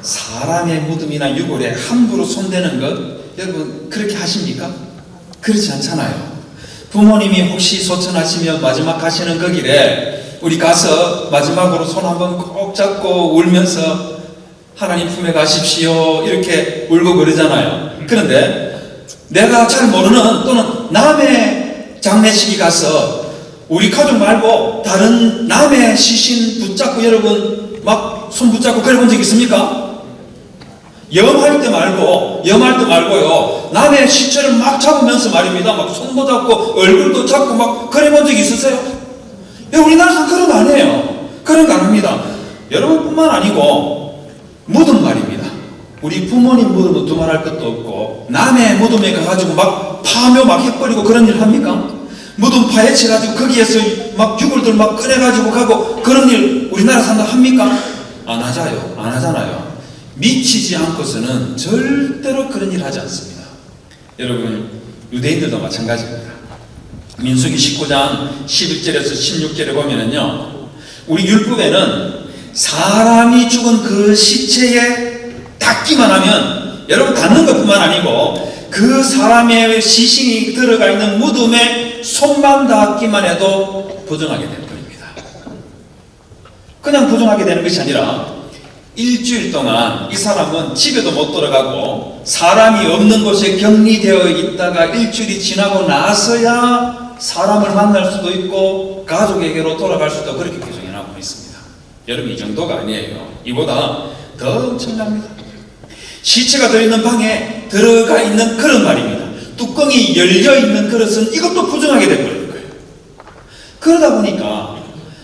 사람의 무덤이나 유골에 함부로 손대는 것, 여러분 그렇게 하십니까? 그렇지 않잖아요. 부모님이 혹시 소천하시면 마지막 가시는 그 길에 우리 가서 마지막으로 손 한번 꼭 잡고 울면서 하나님 품에 가십시오 이렇게 울고 그러잖아요. 그런데 내가 잘 모르는 또는 남의 장례식에 가서 우리 가족 말고 다른 남의 시신 붙잡고 여러분 막 손 붙잡고 그래 본 적 있습니까? 염할 때 말고요. 남의 시체를 막 잡으면서 말입니다. 막 손도 잡고 얼굴도 잡고 막 그래 본 적 있으세요? 우리나라에서는 그런 거 안 해요. 그런 거 안 합니다. 여러분뿐만 아니고 무덤 말입니다. 우리 부모님 무덤은 두말할 것도 없고 남의 무덤에 가가지고 막 파묘 막 해버리고 그런 일 합니까? 무덤 파헤쳐가지고 거기에서 막 유골들 막 꺼내가지고 가고 그런 일 우리나라 사람들 합니까? 안 하잖아요. 미치지 않고서는 절대로 그런 일 하지 않습니다. 여러분, 유대인들도 마찬가지입니다. 민수기 19장 11절에서 16절에 보면은요, 우리 율법에는 사람이 죽은 그 시체에 닿기만 하면, 여러분 닿는 것뿐만 아니고 그 사람의 시신이 들어가 있는 무덤에 손만 닿기만 해도 부정하게 되는 겁니다. 그냥 부정하게 되는 것이 아니라 일주일 동안 이 사람은 집에도 못 돌아가고 사람이 없는 곳에 격리되어 있다가 일주일이 지나고 나서야 사람을 만날 수도 있고 가족에게로 돌아갈 수도 그렇게 규정해 놔고 있습니다. 여러분, 이 정도가 아니에요. 이보다 더 엄청납니다. 시체가 들어있는 방에 들어가 있는 그런 말입니다. 뚜껑이 열려있는 그릇은 이것도 부정하게 되버리는 거예요. 그러다 보니까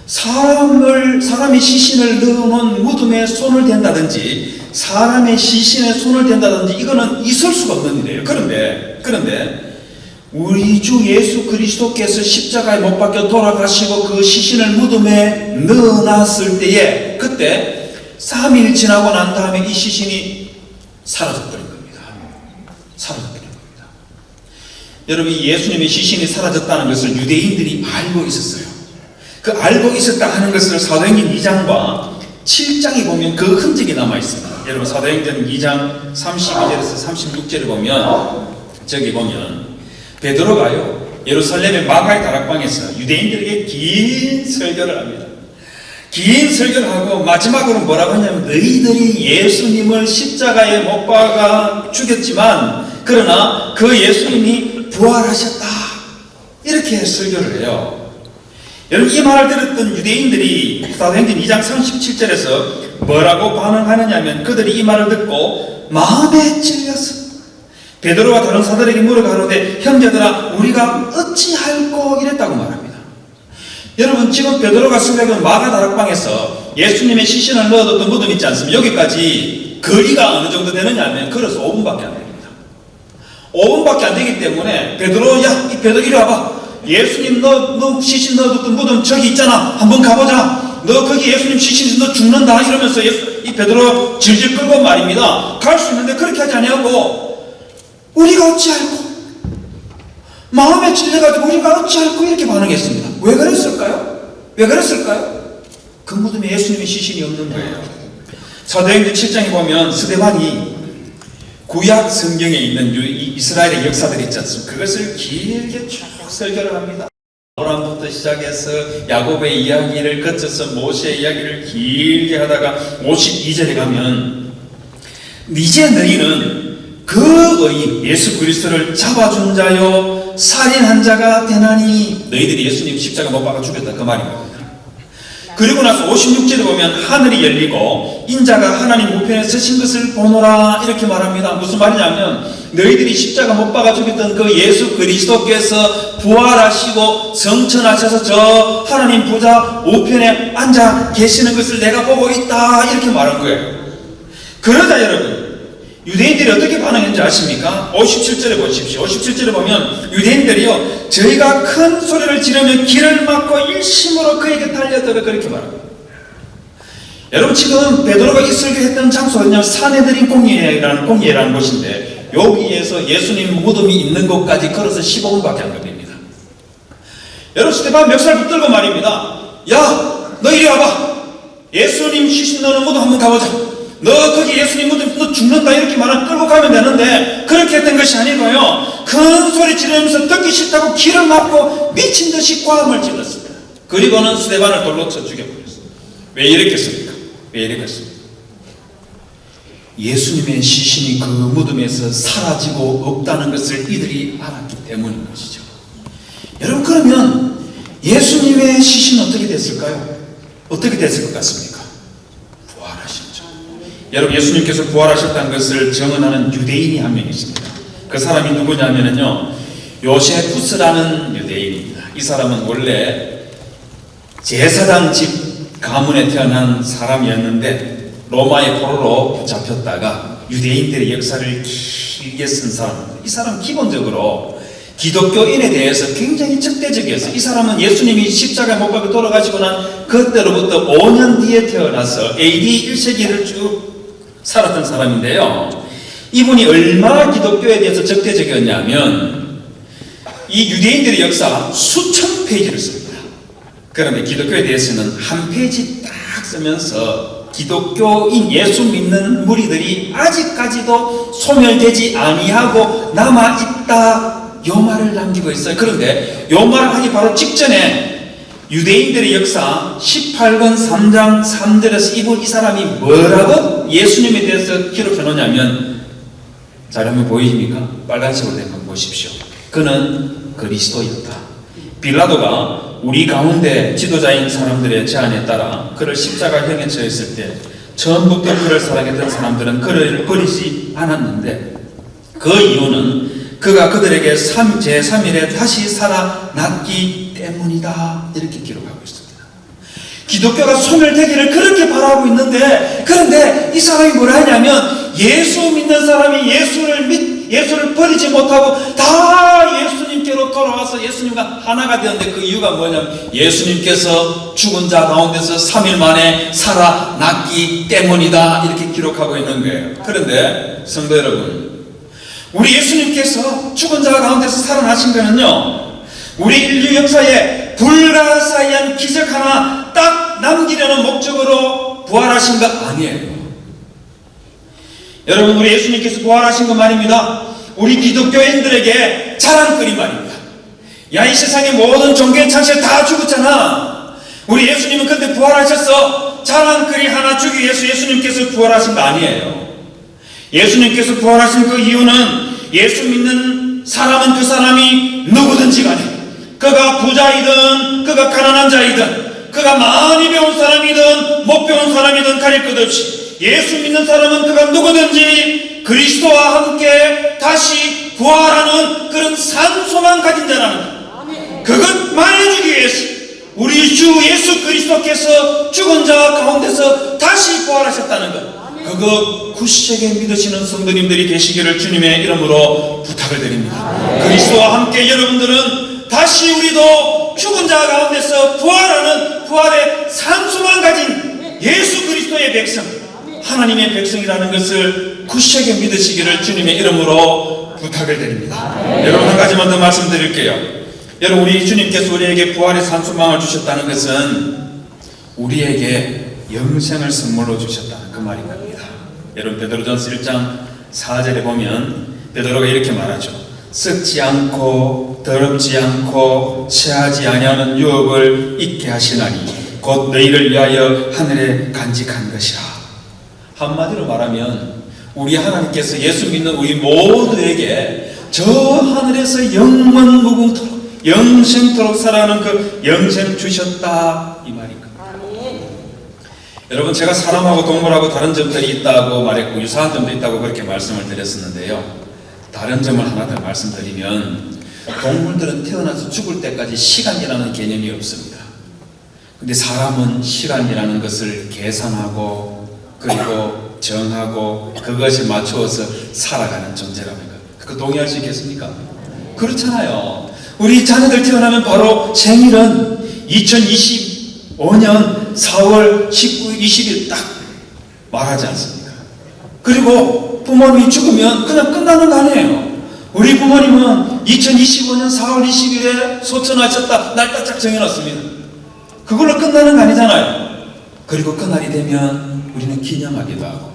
사람의 시신을 넣어놓은 무덤에 손을 댄다든지 사람의 시신에 손을 댄다든지 이거는 있을 수가 없는 일이에요. 그런데 우리 주 예수 그리스도께서 십자가에 못 박혀 돌아가시고 그 시신을 무덤에 넣어놨을 때에 그때 3일 지나고 난 다음에 이 시신이 사라져버린 겁니다. 사라져버린 겁니다. 여러분, 예수님의 시신이 사라졌다는 것을 유대인들이 알고 있었어요. 그 알고 있었다 하는 것을 사도행전 2장과 7장에 보면 그 흔적이 남아 있습니다. 여러분, 사도행전 2장 32절에서 36절에 보면 저기 보면 베드로가요 예루살렘의 마가의 다락방에서 유대인들에게 긴 설교를 합니다. 긴 설교를 하고 마지막으로 뭐라고 하냐면 너희들이 예수님을 십자가에 못 박아 죽였지만 그러나 그 예수님이 부활하셨다 이렇게 설교를 해요. 여러분, 이 말을 들었던 유대인들이 사도행전 2장 37절에서 뭐라고 반응하느냐 하면 그들이 이 말을 듣고 마음에 찔렸어. 베드로와 다른 사도들에게 물어가로되 형제들아 우리가 어찌할꼬 이랬다고 말합니다. 여러분 지금 베드로가 쓰려던 마가 다락방에서 예수님의 시신을 넣어뒀던 무덤 있지 않습니까? 여기까지 거리가 어느 정도 되느냐 하면 걸어서 5분밖에 안 됩니다. 5분밖에 안 되기 때문에 베드로, 야, 이 베드로 이리 와봐. 예수님 너 시신 넣어뒀던 무덤 저기 있잖아. 한번 가보자. 너 거기 예수님 시신 너 죽는다. 이러면서 이 베드로 질질 끌고 말입니다. 갈 수 있는데 그렇게 하지 아니하고 우리가 어찌할꼬? 마음에 찔려가지고 우리가 어찌할꼬? 이렇게 반응했습니다. 왜 그랬을까요? 왜 그랬을까요? 그 무덤에 예수님의 시신이 없는 거예요. 사도행전 7장에 보면 스데반이 구약 성경에 있는 이스라엘의 역사들이 있지 않습니까? 그것을 길게 쭉 설교를 합니다. 아브라함부터 시작해서 야곱의 이야기를 거쳐서 모세의 이야기를 길게 하다가 52절에 가면 이제 너희는 그 의인 예수 그리스도를 잡아준 자요 살인한 자가 되나니, 너희들이 예수님 십자가 못 박아 죽였다 그 말입니다. 그리고 나서 56절에 보면 하늘이 열리고 인자가 하나님 우편에 서신 것을 보노라 이렇게 말합니다. 무슨 말이냐면 너희들이 십자가 못 박아 죽였던 그 예수 그리스도께서 부활하시고 성천하셔서 저 하나님 보좌 우편에 앉아 계시는 것을 내가 보고 있다 이렇게 말한 거예요. 그러자 여러분 유대인들이 어떻게 반응했는지 아십니까? 57절에 보십시오. 57절에 보면 유대인들이요 저희가 큰 소리를 지르며 길을 막고 일심으로 그에게 달려들어 그렇게 말합니다. 여러분 지금 베드로가 이 설교했던 장소는요 사내들인 공예라는 곳인데 여기에서 예수님 무덤이 있는 곳까지 걸어서 15분밖에 안 걸립니다. 여러분 스데반 멱살 붙들고 말입니다. 야 너 이리 와봐. 예수님 시신 넣는 무덤 한번 가보자. 너 거기 예수님 무덤 너 죽는다 이렇게 말하면 끌고 가면 되는데 그렇게 했던 것이 아니고요 큰 소리 지르면서 듣기 싫다고 길을 막고 미친 듯이 고함을 질렀습니다. 그리고는 스데반을 돌로 쳐 죽여버렸습니다. 왜 이랬겠습니까? 왜 이랬겠습니까? 예수님의 시신이 그 무덤에서 사라지고 없다는 것을 이들이 알았기 때문인 것이죠. 여러분 그러면 예수님의 시신은 어떻게 됐을까요? 어떻게 됐을 것 같습니까? 여러분 예수님께서 부활하셨다는 것을 증언하는 유대인이 한 명 있습니다. 그 사람이 누구냐면요 요세푸스라는 유대인입니다. 이 사람은 원래 제사장 집 가문에 태어난 사람이었는데 로마의 포로로 붙잡혔다가 유대인들의 역사를 길게 쓴 사람입니다. 이 사람은 기본적으로 기독교인에 대해서 굉장히 적대적이었어요. 이 사람은 예수님이 십자가에 못 박혀 돌아가시고 난 그때로부터 5년 뒤에 태어나서 AD 1세기를 쭉 살았던 사람인데요. 이분이 얼마나 기독교에 대해서 적대적이었냐면 이 유대인들의 역사 수천 페이지를 씁니다. 그런데 기독교에 대해서는 한 페이지 딱 쓰면서 기독교인 예수 믿는 무리들이 아직까지도 소멸되지 아니하고 남아있다 요 말을 남기고 있어요. 그런데 요 말을 하기 바로 직전에 유대인들의 역사 18권 3장 3절에서 이 사람이 뭐라고 예수님에 대해서 기록해 놓냐면 자 한번 보이십니까? 빨간색으로 된 거 보십시오. 그는 그리스도였다. 빌라도가 우리 가운데 지도자인 사람들의 제안에 따라 그를 십자가형에 처했을 때 처음부터 그를 사랑했던 사람들은 그를 버리지 않았는데 그 이유는 그가 그들에게 제3일에 다시 살아났기 때문이다 이렇게 기록하고 있습니다. 기독교가 소멸되기를 그렇게 바라고 있는데 그런데 이 사람이 뭐라 하냐면 예수 믿는 사람이 예수를 버리지 못하고 다 예수님께로 돌아와서 예수님과 하나가 되었는데 그 이유가 뭐냐면 예수님께서 죽은 자 가운데서 3일 만에 살아났기 때문이다 이렇게 기록하고 있는 거예요. 그런데 성도 여러분 우리 예수님께서 죽은 자 가운데서 살아나신 거는요 우리 인류 역사에 불가사의한 기적 하나 딱 남기려는 목적으로 부활하신 것 아니에요. 여러분 우리 예수님께서 부활하신 것 말입니다. 우리 기독교인들에게 자랑거리 말입니다. 야 이 세상의 모든 종교의 창시를 다 죽었잖아. 우리 예수님은 근데 부활하셨어. 자랑거리 하나 주기 위해서 예수님께서 부활하신 거 아니에요. 예수님께서 부활하신 그 이유는 예수 믿는 사람은 그 사람이 누구든지 간에 그가 부자이든 그가 가난한 자이든 그가 많이 배운 사람이든 못 배운 사람이든 가릴 것 없이 예수 믿는 사람은 그가 누구든지 그리스도와 함께 다시 부활하는 그런 산소만 가진 자라는 그것 말해주기 위해서 우리 주 예수 그리스도께서 죽은 자 가운데서 다시 부활하셨다는 것, 그거 굳세게 믿으시는 성도님들이 계시기를 주님의 이름으로 부탁을 드립니다. 그리스도와 함께 여러분들은 다시 우리도 죽은 자 가운데서 부활하는 부활의 산소만 가진 예수 그리스도의 백성, 하나님의 백성이라는 것을 굳세게 믿으시기를 주님의 이름으로 부탁을 드립니다. 여러분, 한 가지만 더 말씀드릴게요. 여러분, 우리 주님께서 우리에게 부활의 산소망을 주셨다는 것은 우리에게 영생을 선물로 주셨다는 그 말인 겁니다. 여러분, 베드로전서 1장 4절에 보면 베드로가 이렇게 말하죠. 썩지 않고 더럽지 않고 체하지 아니하는 유업을 잊게 하시나니 곧 너희를 위하여 하늘에 간직한 것이라. 한마디로 말하면 우리 하나님께서 예수 믿는 우리 모두에게 저 하늘에서 영원 무궁토록 영생토록 살아가는 그 영생 주셨다, 이 말입니다. 여러분, 제가 사람하고 동물하고 다른 점들이 있다고 말했고 유사한 점도 있다고 그렇게 말씀을 드렸었는데요. 다른 점을 하나 더 말씀드리면, 동물들은 태어나서 죽을 때까지 시간이라는 개념이 없습니다. 근데 사람은 시간이라는 것을 계산하고 그리고 정하고 그것에 맞추어서 살아가는 존재라는 것, 그거 동의할 수 있겠습니까? 그렇잖아요. 우리 자녀들 태어나면 바로 생일은 2025년 4월 19일, 20일 딱 말하지 않습니까? 그리고 부모님이 죽으면 그냥 끝나는 거 아니에요. 우리 부모님은 2025년 4월 20일에 소천하셨다, 날 딱딱 정해놨습니다. 그걸로 끝나는 거 아니잖아요. 그리고 그날이 되면 우리는 기념하기도 하고,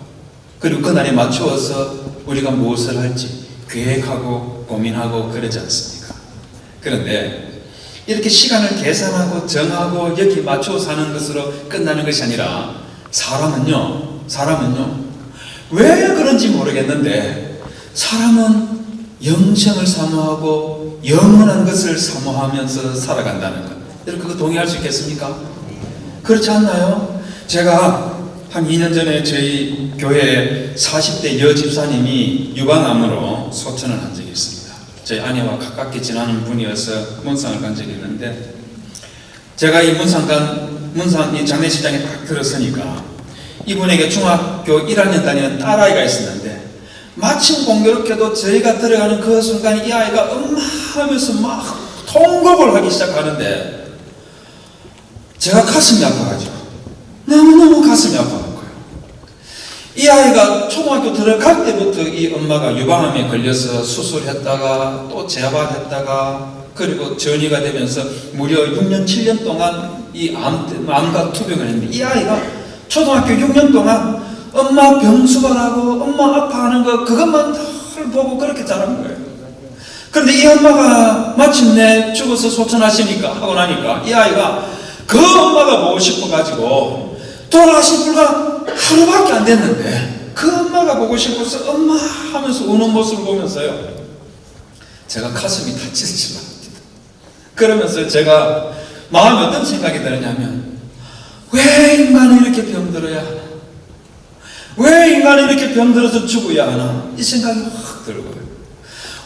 그리고 그날에 맞추어서 우리가 무엇을 할지 계획하고 고민하고 그러지 않습니까? 그런데 이렇게 시간을 계산하고 정하고 여기 맞춰 사는 것으로 끝나는 것이 아니라 사람은요 왜 그런지 모르겠는데 사람은 영생을 사모하고 영원한 것을 사모하면서 살아간다는 것, 여러분 그거 동의할 수 있겠습니까? 그렇지 않나요? 제가 한 2년 전에 저희 교회에 40대 여집사님이 유방암으로 소천을 한 적이 있습니다. 저희 아내와 가깝게 지나는 분이어서 문상을 간 적이 있는데, 제가 이 문상 이 장례식장에 딱 들었으니까 이분에게 중학교 1학년 다니는 딸아이가 있었는데, 마침 공교롭게도 저희가 들어가는 그 순간 이 아이가 엄마 하면서 막 통곡을 하기 시작하는데 제가 가슴이 아파가지고 너무너무 가슴이 아파간 거예요. 이 아이가 초등학교 들어갈 때부터 이 엄마가 유방암에 걸려서 수술했다가 또 재활했다가 그리고 전이가 되면서 무려 6년 7년 동안 이 암과 투병을 했는데, 이 아이가 초등학교 6년 동안 엄마 병수발하고 엄마 아파하는 거 그것만 늘 보고 그렇게 자란 거예요. 그런데 이 엄마가 마침내 죽어서 소천하시니까 하고 나니까 이 아이가 그 엄마가 보고 싶어가지고 돌아가신 불과 하루밖에 안 됐는데 그 엄마가 보고 싶어서 엄마 하면서 우는 모습을 보면서요, 제가 가슴이 다치지만 그러면서 제가 마음에 어떤 생각이 드느냐면, 왜 인간이 이렇게 병들어야 하나? 왜 인간이 이렇게 병들어서 죽어야 하나? 이 생각이 확 들고요.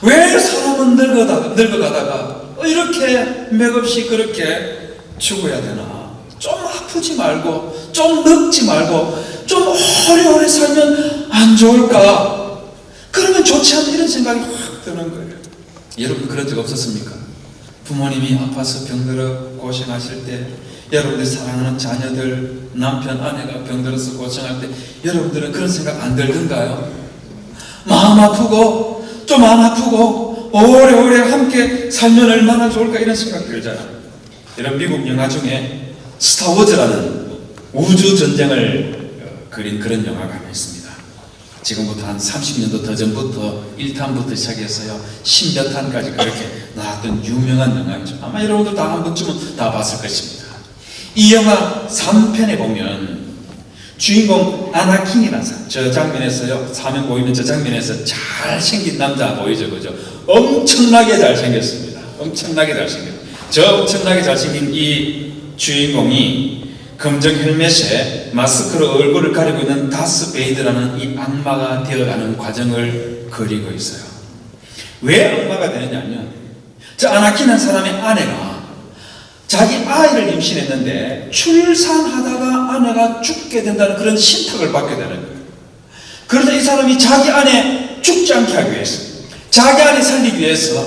왜 사람은 늙어가다가 이렇게 맥없이 그렇게 죽어야 되나? 좀 아프지 말고 좀 늙지 말고 좀 오래오래 살면 안 좋을까? 그러면 좋지 않나? 이런 생각이 확 드는 거예요. 여러분 그런 적 없었습니까? 부모님이 아파서 병들어 고생하실 때, 여러분들 사랑하는 자녀들, 남편, 아내가 병들어서 고생할 때 여러분들은 그런 생각 안 들던가요? 마음 아프고 좀 안 아프고 오래오래 함께 살면 얼마나 좋을까, 이런 생각 들잖아요. 이런 미국 영화 중에 스타워즈라는 우주 전쟁을 그린 그런 영화가 하나 있습니다. 지금부터 한 30년도 더 전부터 1탄부터 시작해서요 10몇 탄까지 그렇게 나왔던 유명한 영화이죠. 아마 여러분들 다 한 번쯤은 다 봤을 것입니다. 이 영화 3편에 보면 주인공 아나킨이라는 사람, 저 장면에서요, 화면 보이면 저 장면에서 잘생긴 남자 보이죠, 그죠? 엄청나게 잘생겼습니다. 엄청나게 잘생겼어요. 저 엄청나게 잘생긴 이 주인공이 검정 헬멧에 마스크로 얼굴을 가리고 있는 다스 베이드라는 이 악마가 되어가는 과정을 그리고 있어요. 왜 악마가 되느냐면, 저 아나킨한 사람의 아내가 자기 아이를 임신했는데 출산하다가 아내가 죽게 된다는 그런 신탁을 받게 되는 거예요. 그래서 이 사람이 자기 아내 죽지 않게 하기 위해서, 자기 아내 살리기 위해서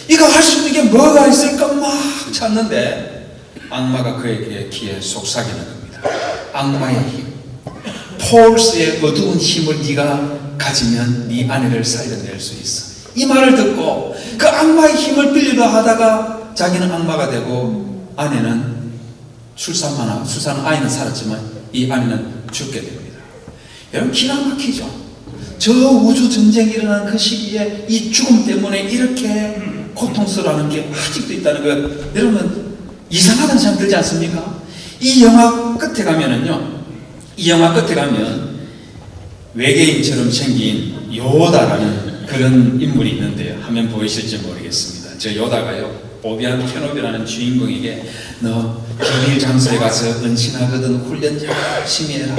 이거 할 수 있는 게 뭐가 있을까 막 찾는데 악마가 그에게 귀에 속삭이는 겁니다. 악마의 힘, 폴스의 어두운 힘을 네가 가지면 네 아내를 살려낼 수 있어. 이 말을 듣고 그 악마의 힘을 빌리려 하다가 자기는 악마가 되고 아내는 출산 아이는 살았지만 이 아내는 죽게 됩니다. 여러분 기가 막히죠. 저 우주 전쟁이 일어난 그 시기에 이 죽음 때문에 이렇게 고통스러워하는 게 아직도 있다는 거 여러분 이상하다는 생각 들지 않습니까? 이 영화 끝에 가면은요, 이 영화 끝에 가면 외계인처럼 생긴 요다라는 그런 인물이 있는데요. 화면 보이실지 모르겠습니다. 저 요다가요, 오비안 케노비라는 주인공에게 너 비밀 장소에 가서 은신하거든 훈련 열심히 해라.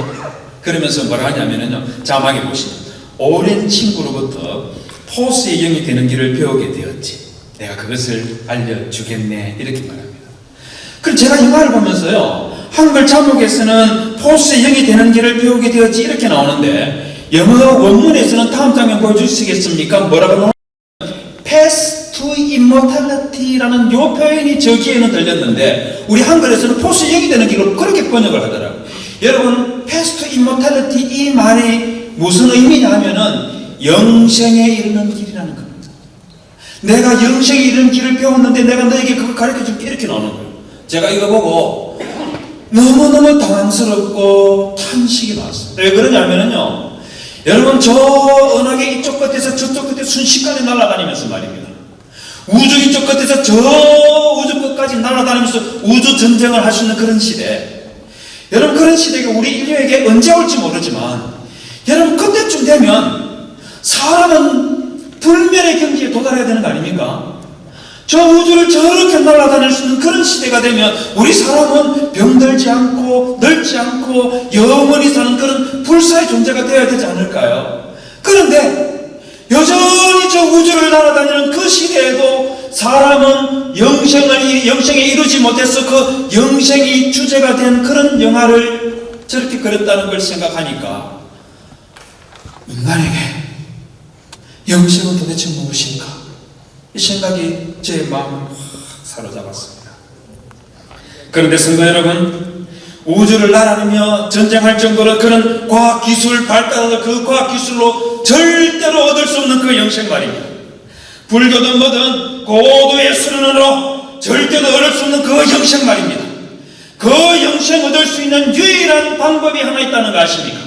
그러면서 뭐라 하냐면요, 자막에 보시면 오랜 친구로부터 포스의 영이 되는 길을 배우게 되었지. 내가 그것을 알려주겠네. 이렇게 말합니다. 그럼 제가 이 말을 보면서요, 한글 자막에서는 포스의 영이 되는 길을 배우게 되었지 이렇게 나오는데 영어 원문에서는 다음 장면 보여주시겠습니까? 뭐라고 나오나요? Path to Immortality라는 요 표현이 저기에는 들렸는데 우리 한글에서는 포스의 영이 되는 길로 그렇게 번역을 하더라고요. 여러분, Path to Immortality 이 말이 무슨 의미냐 하면은 영생에 이르는 길이라는 겁니다. 내가 영생에 이르는 길을 배웠는데 내가 너에게 그걸 가르쳐줄게 이렇게 나오는 거예요. 제가 이거 보고 너무너무 당황스럽고 탄식이 나왔어요. 왜 그러냐면요, 여러분 저 은하계 이쪽 끝에서 저쪽 끝에 순식간에 날아다니면서 말입니다. 우주 이쪽 끝에서 저 우주 끝까지 날아다니면서 우주 전쟁을 할 수 있는 그런 시대. 여러분 그런 시대가 우리 인류에게 언제 올지 모르지만 여러분 그때쯤 되면 사람은 불멸의 경지에 도달해야 되는 거 아닙니까? 저 우주를 저렇게 날아다닐 수 있는 그런 시대가 되면 우리 사람은 병들지 않고 늙지 않고 영원히 사는 그런 불사의 존재가 되어야 되지 않을까요? 그런데 여전히 저 우주를 날아다니는 그 시대에도 사람은 영생에 이루지 못해서 그 영생이 주제가 된 그런 영화를 저렇게 그렸다는 걸 생각하니까 인간에게 영생은 도대체 무엇인가? 이 생각이 제 마음을 확 사로잡았습니다. 그런데 성도 여러분, 우주를 날아다니며 전쟁할 정도로 그런 과학기술 발달하다 그 과학기술로 절대로 얻을 수 없는 그 영생 말입니다. 불교든 뭐든 고도의 수련으로 절대로 얻을 수 없는 그 영생 말입니다. 그 영생 얻을 수 있는 유일한 방법이 하나 있다는 거 아십니까?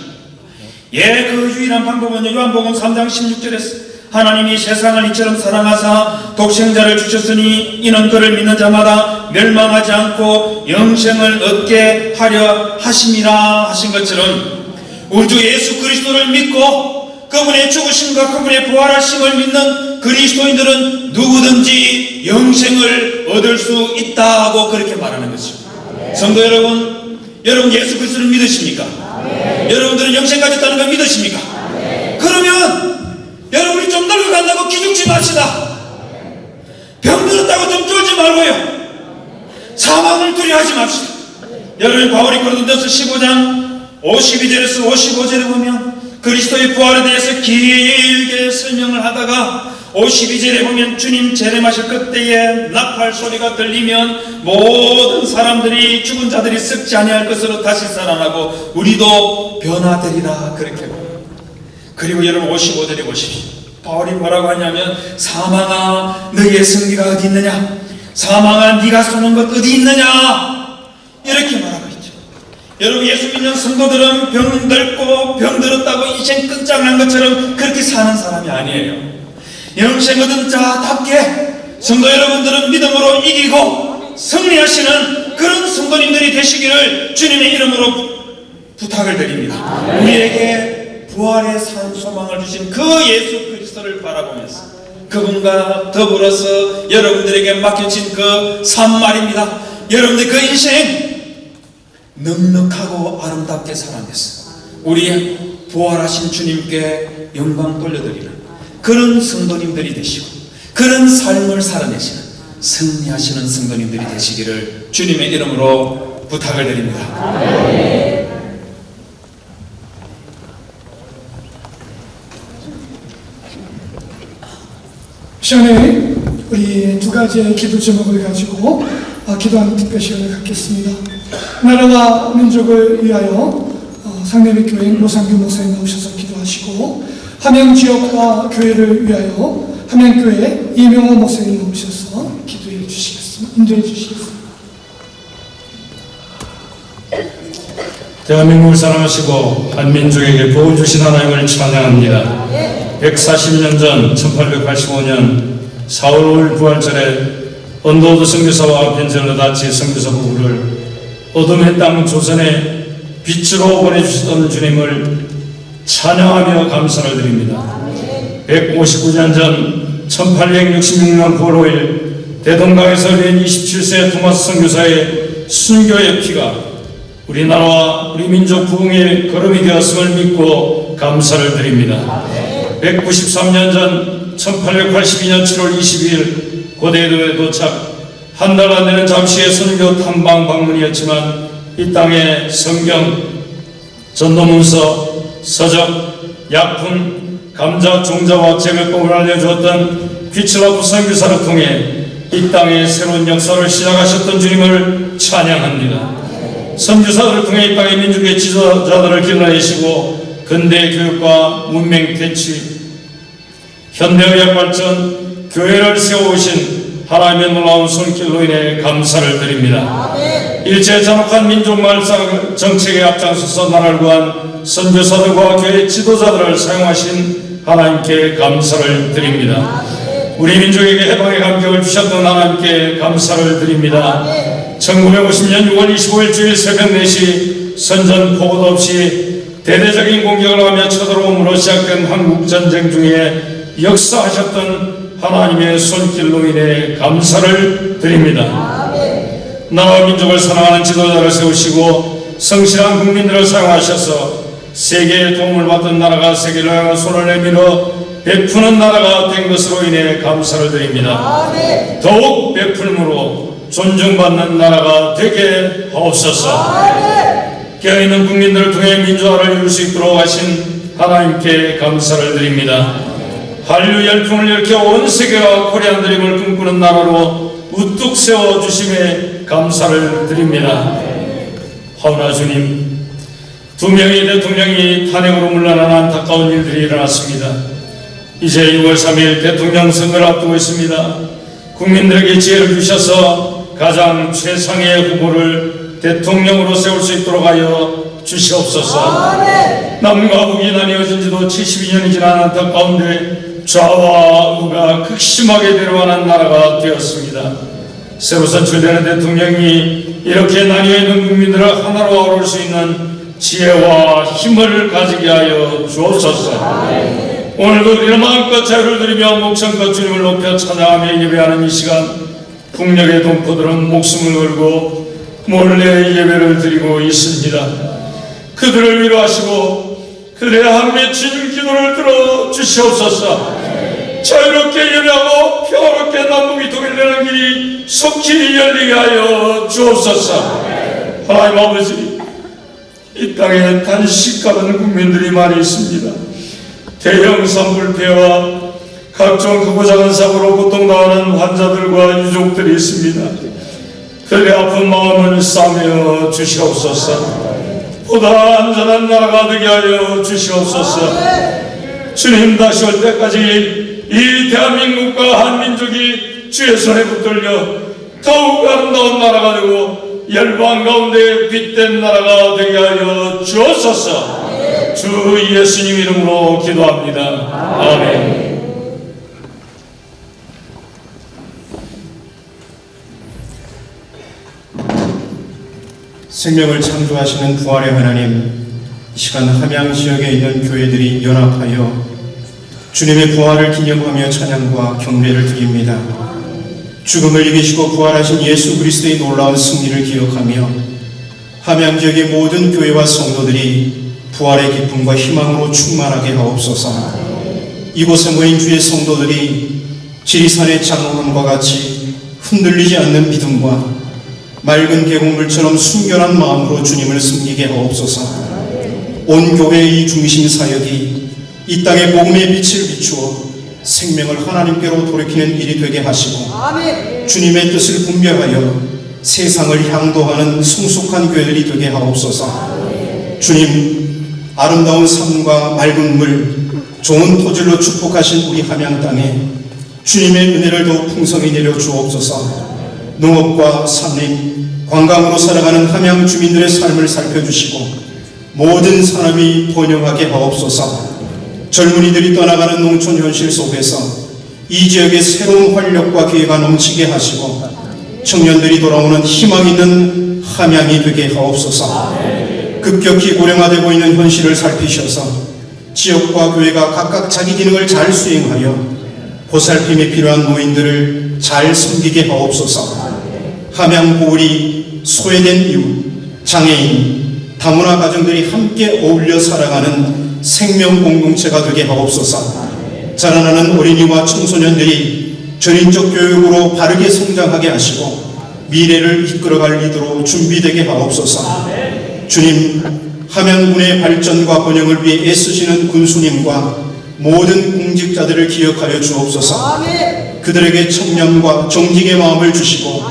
예, 그 유일한 방법은요, 요한복음 3장 16절에 하나님이 세상을 이처럼 사랑하사 독생자를 주셨으니 이는 그를 믿는 자마다 멸망하지 않고 영생을 얻게 하려 하심이라 하신 것처럼 우주 예수 그리스도를 믿고 그분의 죽으심과 그분의 부활하심을 믿는 그리스도인들은 누구든지 영생을 얻을 수 있다고 그렇게 말하는 것입니다. 성도 여러분, 여러분 예수 그리스도를 믿으십니까? 여러분들은 영생 가졌다는 걸 믿으십니까? 그러면 여러분이 좀 늙어간다고 기죽지 맙시다. 병들었다고 좀 쫄지 말고요, 사망을 두려워하지 맙시다. 여러분 바울이 고린도전서 15장 52절에서 55절에 보면 그리스도의 부활에 대해서 길게 설명을 하다가 52절에 보면 주님 재림하실 그때에 나팔 소리가 들리면 모든 사람들이 죽은 자들이 썩지 아니할 것으로 다시 살아나고 우리도 변화되리라 그렇게 보여요. 그리고 여러분 55절에 보십시오. 바울이 뭐라고 하냐면 사망아 너희의 승리가 어디 있느냐, 사망아 네가 쏘는 것 어디 있느냐 이렇게 말하고 있죠. 여러분 예수 믿는 성도들은 병들고 병들었다고 인생 끝장난 것처럼 그렇게 사는 사람이 아니에요. 영생 얻은 자답게 성도 여러분들은 믿음으로 이기고 승리하시는 그런 성도님들이 되시기를 주님의 이름으로 부탁을 드립니다. 우리에게 부활의 산 소망을 주신 그 예수 그리스도를 바라보면서 그분과 더불어서 여러분들에게 맡겨진 그 삶 말입니다. 여러분들 그 인생 넉넉하고 아름답게 살아내서 우리 부활하신 주님께 영광 돌려드리는 그런 성도님들이 되시고 그런 삶을 살아내시는 승리하시는 성도님들이 되시기를 주님의 이름으로 부탁을 드립니다. 시간에 우리 두 가지의 기도 제목을 가지고 기도하는 특별 시간을 갖겠습니다. 나라와 민족을 위하여 상내백교회 노상규 목사님 나오셔서 기도하시고, 함양 지역과 교회를 위하여 함양교회 이명호 목사님 나오셔서 기도해 주시겠습니다. 인도해 주시겠습니다. 대한민국을 사랑하시고 한민족에게 복을 주신 하나님을 찬양합니다. 140년 전 1885년 4월 5일 부활절에 언더우드 선교사와 변전을 다치 선교사 부부를 어둠의 땅 조선에 빛으로 보내주셨던 주님을 찬양하며 감사를 드립니다. 159년 전 1866년 9월 5일 대동강에서 낸 27세 토마스 선교사의 순교의 피가 우리나라와 우리 민족 부흥의 걸음이 되었음을 믿고 감사를 드립니다. 193년 전 1882년 7월 22일 고대도에 도착, 한 달 안 되는 잠시의 선교 탐방 방문이었지만 이 땅에 성경, 전도문서, 서적, 약품, 감자, 종자와 재배법을 알려주었던 귀칠라프 선교사를 통해 이 땅에 새로운 역사를 시작하셨던 주님을 찬양합니다. 선교사들을 통해 이 땅의 민족의 지도자들을 길러내시고 근대 교육과 문명 퇴치, 현대의학 발전, 교회를 세워오신 하나님의 놀라운 손길로 인해 감사를 드립니다. 일제 잔혹한 민족 말살 정책에 앞장서서 나라를 구한 선교사들과 교회 지도자들을 사용하신 하나님께 감사를 드립니다. 우리 민족에게 해방의 감격을 주셨던 하나님께 감사를 드립니다. 1950년 6월 25일 주일 새벽 4시 선전 포고도 없이 대대적인 공격을 하며 쳐들어옴으로 시작된 한국전쟁 중에 역사하셨던 하나님의 손길로 인해 감사를 드립니다. 나라와 민족을 사랑하는 지도자를 세우시고 성실한 국민들을 사용하셔서 세계의 도움을 받던 나라가 세계를 향해 손을 내밀어 베푸는 나라가 된 것으로 인해 감사를 드립니다. 더욱 베풀므로 존중받는 나라가 되게 하옵소서. 깨어있는 국민들을 통해 민주화를 이룰 수 있도록 하신 하나님께 감사를 드립니다. 한류 열풍을 일으켜 온 세계와 코리안 드림을 꿈꾸는 나라로 우뚝 세워주심에 감사를 드립니다. 하오나 주님, 2명의 대통령이 탄핵으로 물러난 안타까운 일들이 일어났습니다. 이제 6월 3일 대통령 선거를 앞두고 있습니다. 국민들에게 지혜를 주셔서 가장 최상의 후보를 대통령으로 세울 수 있도록 하여 주시옵소서. 남과 북이 나뉘어진 지도 72년이 지난 안타까운데 좌와 우가 극심하게 내려가는 나라가 되었습니다. 새로 선출되는 대통령이 이렇게 나뉘어있는 국민들을 하나로 아우를 수 있는 지혜와 힘을 가지게 하여 주옵소서. 오늘도 우리는 마음껏 자유를 누리며 목청껏 주님을 높여 찬양하며 예배하는 이 시간, 북녘의 동포들은 목숨을 걸고 몰래 예배를 드리고 있습니다. 그들을 위로하시고 그들의 하루의 진 기도를 들어 주시옵소서. 자유롭게 예배하고 평화롭게 남북이 통일되는 길이 속히 열리게 하여 주옵소서. 하나님 아버지, 이 땅에 단식하는 국민들이 많이 있습니다. 대형 산불피해와 각종 크고 작은 사고로 고통당하는 환자들과 유족들이 있습니다. 그들의 아픈 마음을 싸매어 주시옵소서. 보다 안전한 나라가 되게 하여 주시옵소서. 주님, 다시 올 때까지 이 대한민국과 한민족이 주의 손에 붙들려 더욱 아름다운 나라가 되고 열방 가운데 빛된 나라가 되게 하여 주옵소서. 주 예수님 이름으로 기도합니다. 아멘. 생명을 창조하시는 부활의 하나님, 이 시간 함양 지역에 있는 교회들이 연합하여 주님의 부활을 기념하며 찬양과 경배를 드립니다. 죽음을 이기시고 부활하신 예수 그리스도의 놀라운 승리를 기억하며 함양 지역의 모든 교회와 성도들이 부활의 기쁨과 희망으로 충만하게 하옵소서. 이곳에 모인 주의 성도들이 지리산의 장로문과 같이 흔들리지 않는 믿음과 맑은 계곡물처럼 순결한 마음으로 주님을 섬기게 하옵소서. 온 교회의 이 중심 사역이 이 땅에 복음의 빛을 비추어 생명을 하나님께로 돌이키는 일이 되게 하시고 주님의 뜻을 분별하여 세상을 향도하는 성숙한 교회들이 되게 하옵소서. 주님, 아름다운 삶과 맑은 물, 좋은 토질로 축복하신 우리 함양 땅에 주님의 은혜를 더욱 풍성히 내려 주옵소서. 농업과 산림, 관광으로 살아가는 함양 주민들의 삶을 살펴주시고 모든 사람이 번영하게 하옵소서. 젊은이들이 떠나가는 농촌 현실 속에서 이 지역의 새로운 활력과 기회가 넘치게 하시고 청년들이 돌아오는 희망 있는 함양이 되게 하옵소서. 급격히 고령화되고 있는 현실을 살피셔서 지역과 교회가 각각 자기 기능을 잘 수행하여 보살핌이 필요한 노인들을 잘 섬기게 하옵소서. 함양 고을이 소외된 이웃, 장애인, 다문화 가정들이 함께 어울려 살아가는 생명 공동체가 되게 하옵소서. 자라나는 어린이와 청소년들이 전인적 교육으로 바르게 성장하게 하시고 미래를 이끌어갈 리더로 준비되게 하옵소서. 주님, 함양군의 발전과 번영을 위해 애쓰시는 군수님과 모든 공직자들을 기억하여 주옵소서. 그들에게 청렴과 정직의 마음을 주시고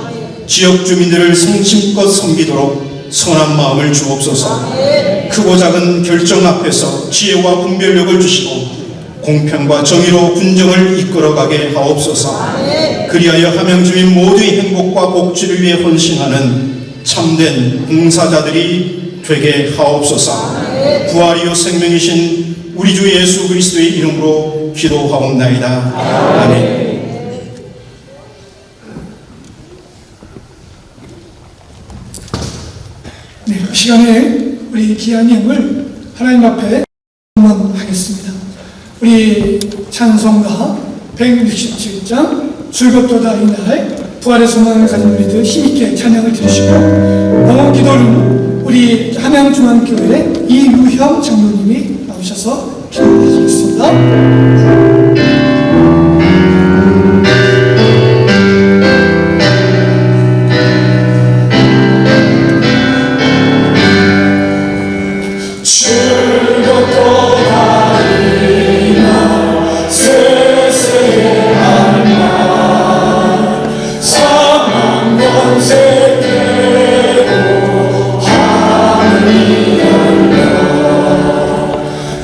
지역 주민들을 성심껏 섬기도록 선한 마음을 주옵소서. 크고 작은 결정 앞에서 지혜와 분별력을 주시고 공평과 정의로 군정을 이끌어가게 하옵소서. 그리하여 함양 주민 모두의 행복과 복지를 위해 헌신하는 참된 봉사자들이 되게 하옵소서. 부활이요 생명이신 우리 주 예수 그리스도의 이름으로 기도하옵나이다. 아멘. 네, 이 시간에 우리 기아님을 하나님 앞에 하겠습니다. 우리 찬송가 167장 즐겁도다 이날 부활의 소망을 가진 우리들 힘있게 찬양을 드리시고 기도는 우리 함양중앙교회 이유형 장로님이 나오셔서 기도를 해주겠습니다.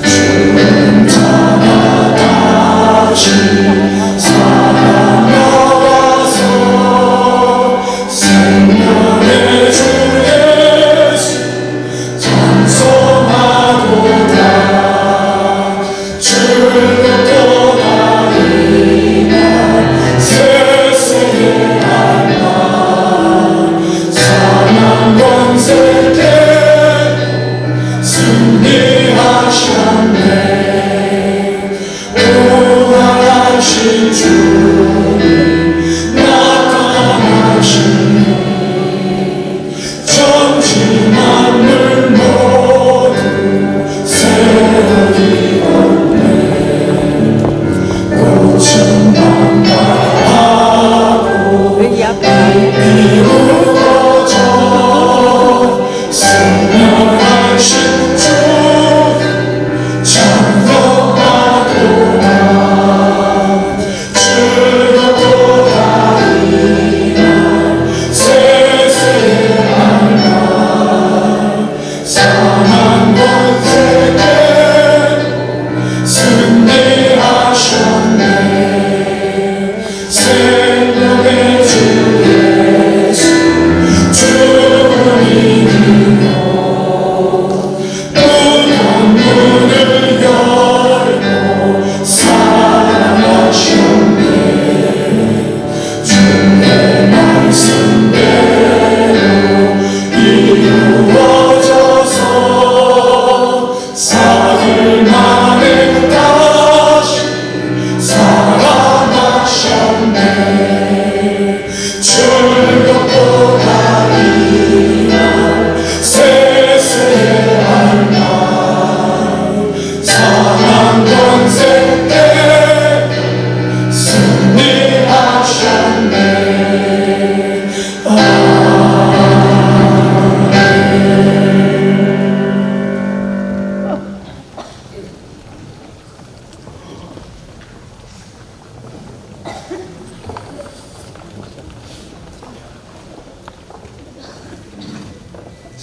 주는 자마다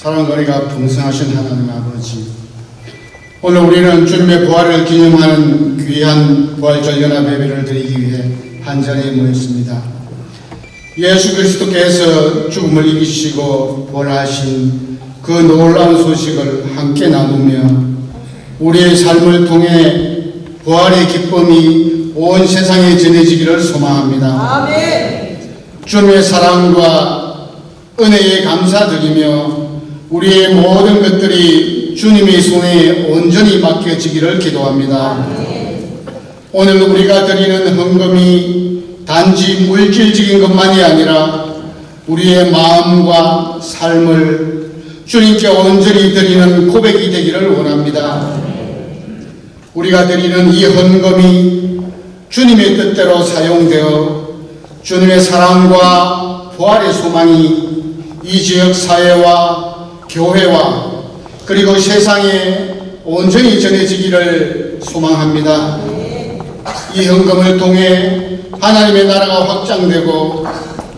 사랑거리가 풍성하신 하나님 아버지, 오늘 우리는 주님의 부활을 기념하는 귀한 부활절 연합 예배를 드리기 위해 한 자리에 모였습니다. 예수 그리스도께서 죽음을 이기시고 부활하신 그 놀라운 소식을 함께 나누며 우리의 삶을 통해 부활의 기쁨이 온 세상에 전해지기를 소망합니다. 주님의 사랑과 은혜에 감사드리며 우리의 모든 것들이 주님의 손에 온전히 맡겨지기를 기도합니다. 오늘 우리가 드리는 헌금이 단지 물질적인 것만이 아니라 우리의 마음과 삶을 주님께 온전히 드리는 고백이 되기를 원합니다. 우리가 드리는 이 헌금이 주님의 뜻대로 사용되어 주님의 사랑과 부활의 소망이 이 지역 사회와 교회와 그리고 세상에 온전히 전해지기를 소망합니다. 이 헌금을 통해 하나님의 나라가 확장되고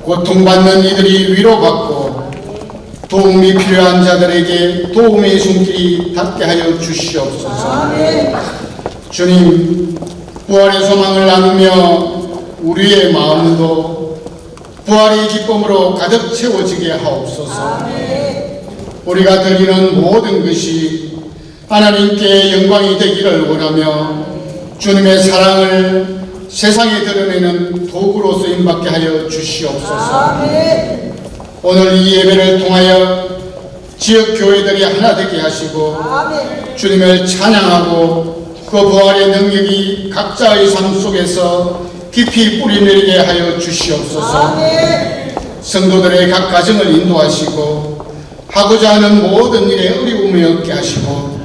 고통받는 이들이 위로받고 도움이 필요한 자들에게 도움의 손길이 닿게 하여 주시옵소서. 주님, 부활의 소망을 나누며 우리의 마음도 부활의 기쁨으로 가득 채워지게 하옵소서. 우리가 드리는 모든 것이 하나님께 영광이 되기를 원하며 주님의 사랑을 세상에 드러내는 도구로 쓰임받게 하여 주시옵소서. 오늘 이 예배를 통하여 지역 교회들이 하나 되게 하시고 주님을 찬양하고 그 부활의 능력이 각자의 삶 속에서 깊이 뿌리내리게 하여 주시옵소서. 성도들의 각 가정을 인도하시고 하고자 하는 모든 일에 어려움이 없게 하시고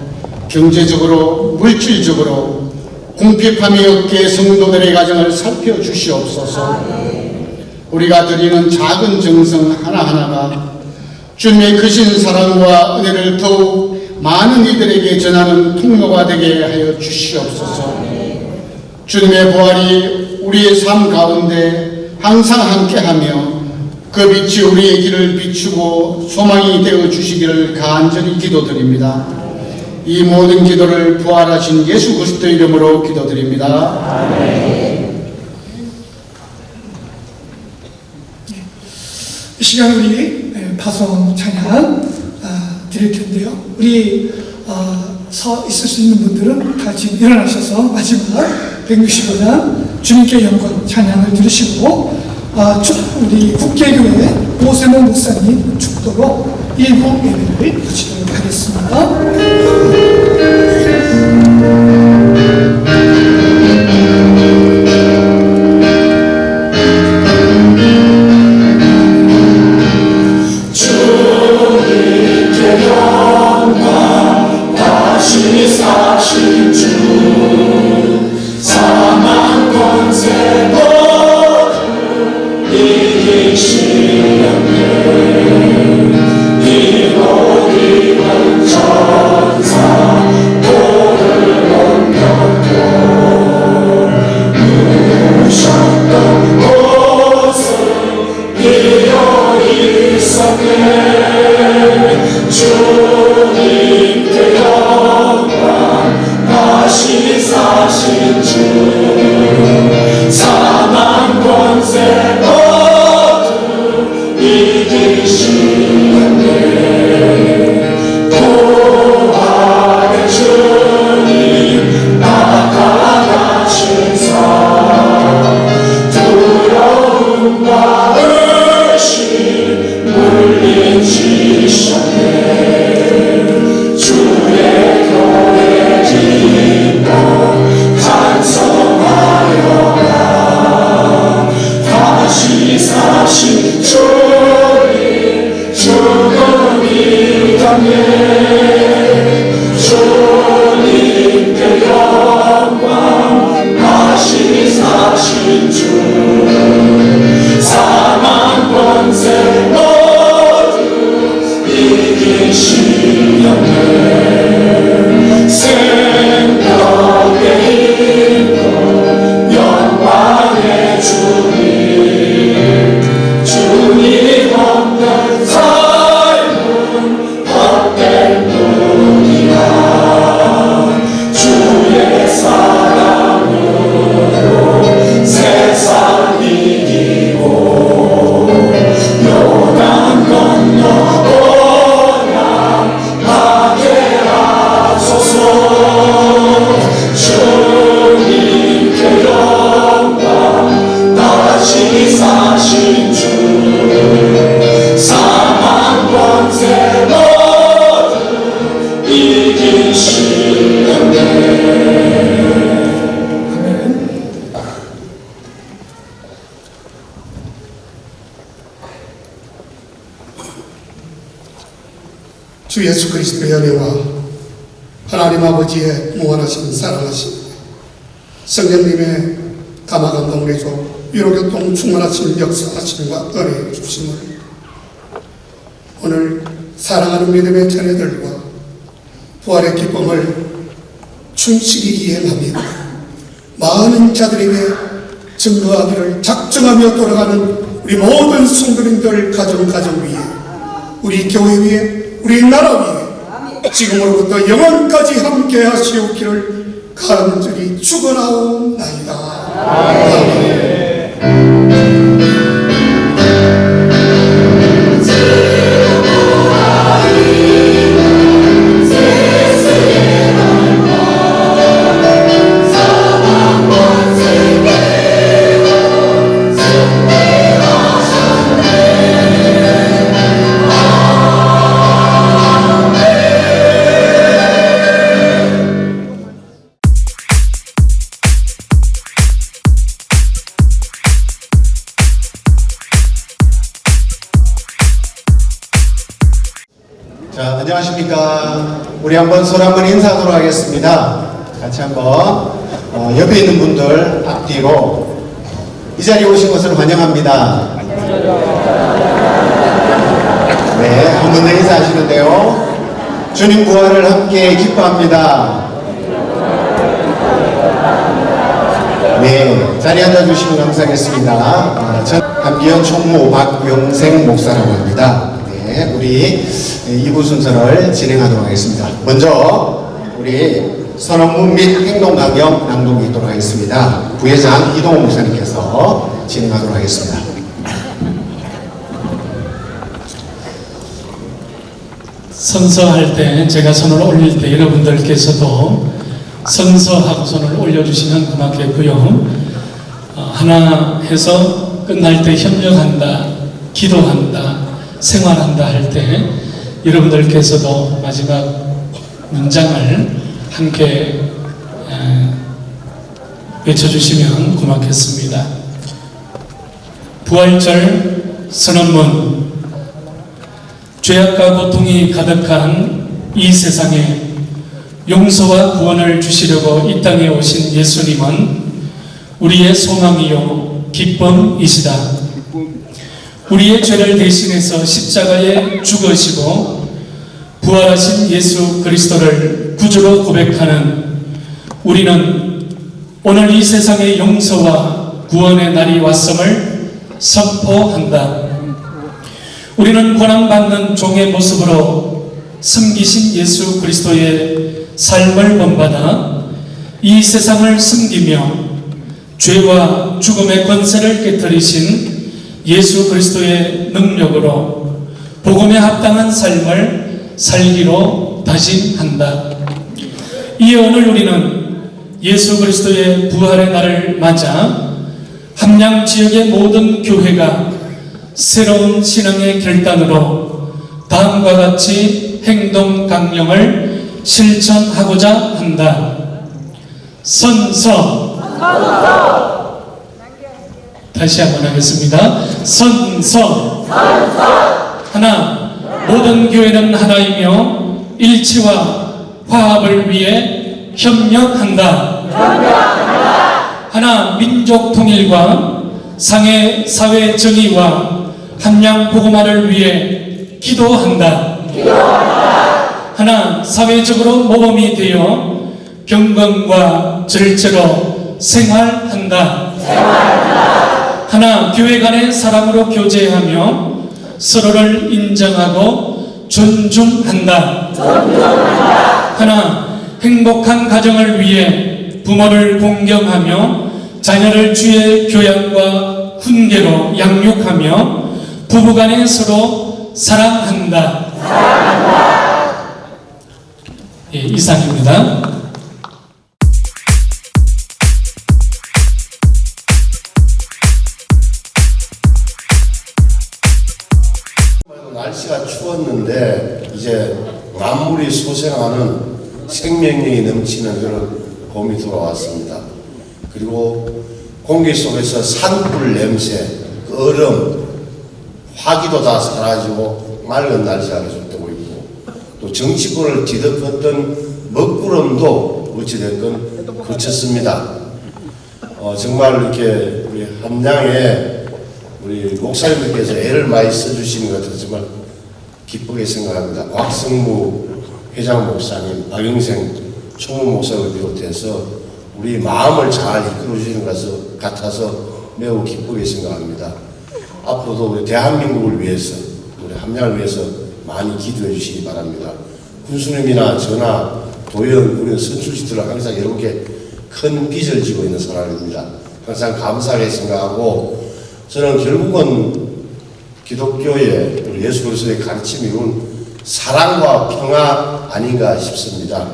경제적으로 물질적으로 궁핍함이 없게 성도들의 가정을 살펴주시옵소서. 우리가 드리는 작은 정성 하나하나가 주님의 크신 사랑과 은혜를 더욱 많은 이들에게 전하는 통로가 되게 하여 주시옵소서. 주님의 부활이 우리의 삶 가운데 항상 함께하며 그 빛이 우리의 길을 비추고 소망이 되어 주시기를 간절히 기도드립니다. 이 모든 기도를 부활하신 예수 그리스도 이름으로 기도드립니다. 이 시간 우리 파송 찬양 드릴 텐데요. 우리 서 있을 수 있는 분들은 같이 일어나셔서 마지막 165년 주님께 영광 찬양을 들으시고 우리 국제교회 오세모 목사님 축도로 일부 예배를 드리도록 하겠습니다. 주님 없는 삶은 주 예수 그리스도의 은혜와 하나님 아버지의 무한하신 사랑하심, 성령님의 감화감동 내조 위로교통 충만하신 역사하심과 은혜 주심을 오늘 사랑하는 믿음의 자녀들과 부활의 기쁨을 충실히 이행하며 많은 자들에게 증거하기를 작정하며 돌아가는 우리 모든 성도님들 가정 위에, 우리 교회 위에, 우리 나라 위에 지금으로부터 영원까지 함께 하시옵기를 간절히 축원하옵나이다. 아멘. 자, 안녕하십니까. 우리 한번 서로 한번 인사하도록 하겠습니다. 같이 한번 옆에 있는 분들 앞뒤로 이 자리에 오신 것을 환영합니다. 네, 한 분 더 인사하시는데요. 주님 부활을 함께 기뻐합니다. 네, 자리에 앉아주시면 감사하겠습니다. 전 감기원 총무 박용생 목사라고 합니다. 네, 우리 2부 순서를 진행하도록 하겠습니다. 먼저 우리 선언문 및 행동강령 낭독이 있도록 하겠습니다. 부회장 이동호 목사님께서 진행하도록 하겠습니다. 선서할 때, 제가 손을 올릴 때 여러분들께서도 선서하고 손을 올려주시면 고맙겠고요. 하나 해서 끝날 때 협력한다, 기도한다, 생활한다 할 때 여러분들께서도 마지막 문장을 함께 외쳐주시면 고맙겠습니다. 부활절 선언문. 죄악과 고통이 가득한 이 세상에 용서와 구원을 주시려고 이 땅에 오신 예수님은 우리의 소망이요 기쁨이시다. 우리의 죄를 대신해서 십자가에 죽으시고 부활하신 예수 그리스도를 구주로 고백하는 우리는 오늘 이 세상의 용서와 구원의 날이 왔음을 선포한다. 우리는 고난받는 종의 모습으로 섬기신 예수 그리스도의 삶을 본받아 이 세상을 섬기며 죄와 죽음의 권세를 깨뜨리신 예수 그리스도의 능력으로 복음에 합당한 삶을 살기로 다짐한다. 이에 오늘 우리는 예수 그리스도의 부활의 날을 맞아 함양 지역의 모든 교회가 새로운 신앙의 결단으로 다음과 같이 행동 강령을 실천하고자 한다. 선서. 다시 한번 하겠습니다. 선서. 하나, 모든 교회는 하나이며 일치와 화합을 위해 협력한다. 하나, 민족 통일과 상해 사회 정의와 함양 복음화를 위해 기도한다. 하나, 사회적으로 모범이 되어 경건과 절제로 생활한다. 하나, 교회 간의 사랑으로 교제하며 서로를 인정하고 존중한다. 하나, 행복한 가정을 위해 부모를 공경하며 자녀를 주의 교양과 훈계로 양육하며 부부간에 서로 사랑한다. 예, 이상입니다. 날씨가 추웠는데 이제 만물이 소생하는 생명력이 넘치는 그런 봄이 돌아왔습니다. 그리고 공기 속에서 산불 냄새, 그 얼음, 화기도 다 사라지고 맑은 날씨가 계속되고 있고 또 정치권을 뒤덮었던 먹구름도 어찌됐건 거쳤습니다. 정말 이렇게 우리 함양에 우리 목사님들께서 애를 많이 써주시는 것 같아서 정말 기쁘게 생각합니다. 곽성무 회장 목사님, 박영생 총무 목사를 비롯해서 우리 마음을 잘 이끌어주시는 것 같아서 매우 기쁘게 생각합니다. 앞으로도 우리 대한민국을 위해서, 우리 함양을 위해서 많이 기도해 주시기 바랍니다. 군수님이나 저나 도연, 우리 선출시들은 항상 이렇게 큰 빚을 지고 있는 사람입니다. 항상 감사하게 생각하고, 저는 결국은 기독교의 우리 예수 그리스도의 가르침이 이룬 사랑과 평화 아닌가 싶습니다.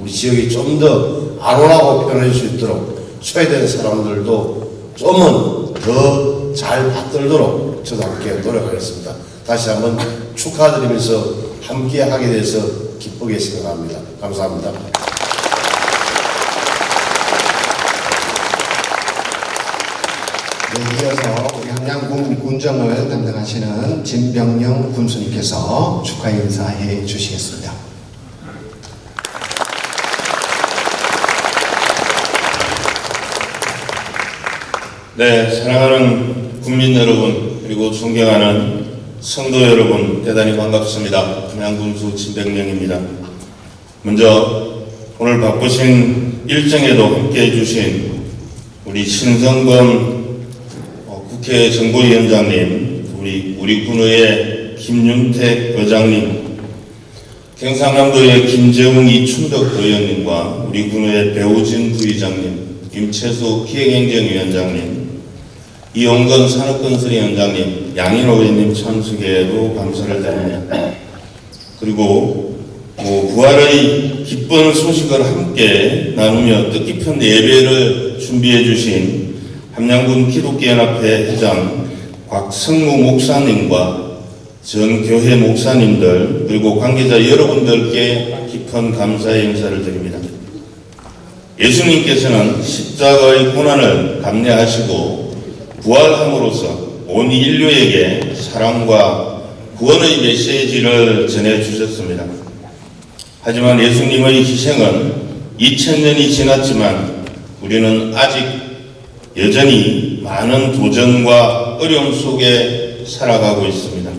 우리 지역이 좀 더 안온하고 편해질 수 있도록 소외된 사람들도 좀은 더 잘 받들도록 저도 함께 노력하겠습니다. 다시 한번 축하드리면서 함께 하게 돼서 기쁘게 생각합니다. 감사합니다. 네, 이어서 우리 함양군 군정을 담당하시는 진병영 군수님께서 축하 인사해 주시겠습니다. 네, 사랑하는 국민 여러분, 그리고 존경하는 성도 여러분, 대단히 반갑습니다. 함양군수 진병영입니다. 먼저 오늘 바쁘신 일정에도 함께해 주신 우리 신성범 국회 정보위원장님, 우리 군의회 김윤택 의장님, 경상남도의 김재웅 이춘덕 의원님과 우리 군의회 배우진 부의장님, 임채수 기획행정위원장님, 이용건 산업건설위원장님, 양인호 의원님 참석에도 감사를 드립니다. 그리고 부활의 기쁜 소식을 함께 나누며 뜻깊은 예배를 준비해 주신 함양군 기독교연합회 회장 곽성무 목사님과 전 교회 목사님들 그리고 관계자 여러분들께 깊은 감사의 인사를 드립니다. 예수님께서는 십자가의 고난을 감내하시고 부활함으로써 온 인류에게 사랑과 구원의 메시지를 전해주셨습니다. 하지만 예수님의 희생은 2000년이 지났지만 우리는 아직 여전히 많은 도전과 어려움 속에 살아가고 있습니다.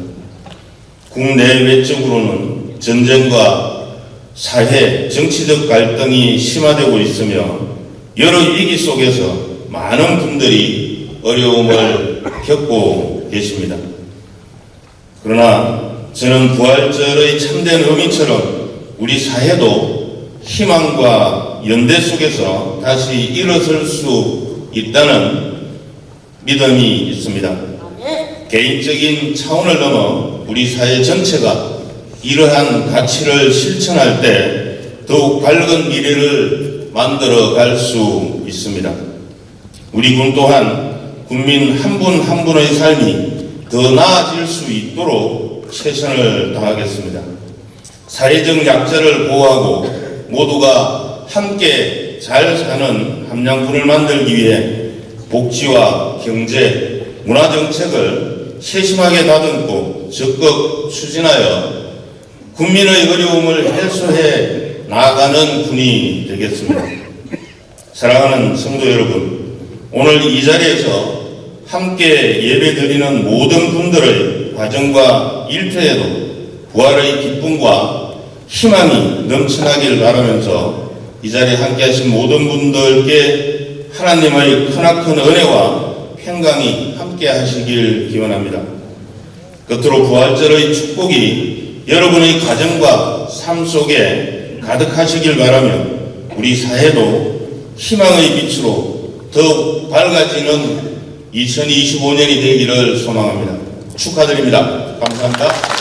국내 외적으로는 전쟁과 사회, 정치적 갈등이 심화되고 있으며 여러 위기 속에서 많은 분들이 어려움을 겪고 계십니다. 그러나 저는 부활절의 참된 의미처럼 우리 사회도 희망과 연대 속에서 다시 일어설 수 있다는 믿음이 있습니다. 개인적인 차원을 넘어 우리 사회 전체가 이러한 가치를 실천할 때 더욱 밝은 미래를 만들어 갈 수 있습니다. 우리 군 또한 국민 한 분 한 분의 삶이 더 나아질 수 있도록 최선을 다하겠습니다. 사회적 약자를 보호하고 모두가 함께 잘 사는 함양군을 만들기 위해 복지와 경제, 문화정책을 세심하게 다듬고 적극 추진하여 국민의 어려움을 해소해 나아가는 군이 되겠습니다. 사랑하는 성도 여러분, 오늘 이 자리에서 함께 예배드리는 모든 분들의 과정과 일터에도 부활의 기쁨과 희망이 넘쳐나길 바라면서 이 자리에 함께하신 모든 분들께 하나님의 크나큰 은혜와 평강이 함께하시길 기원합니다. 끝으로 부활절의 축복이 여러분의 가정과 삶 속에 가득하시길 바라며 우리 사회도 희망의 빛으로 더욱 밝아지는 2025년이 되기를 소망합니다. 축하드립니다. 감사합니다.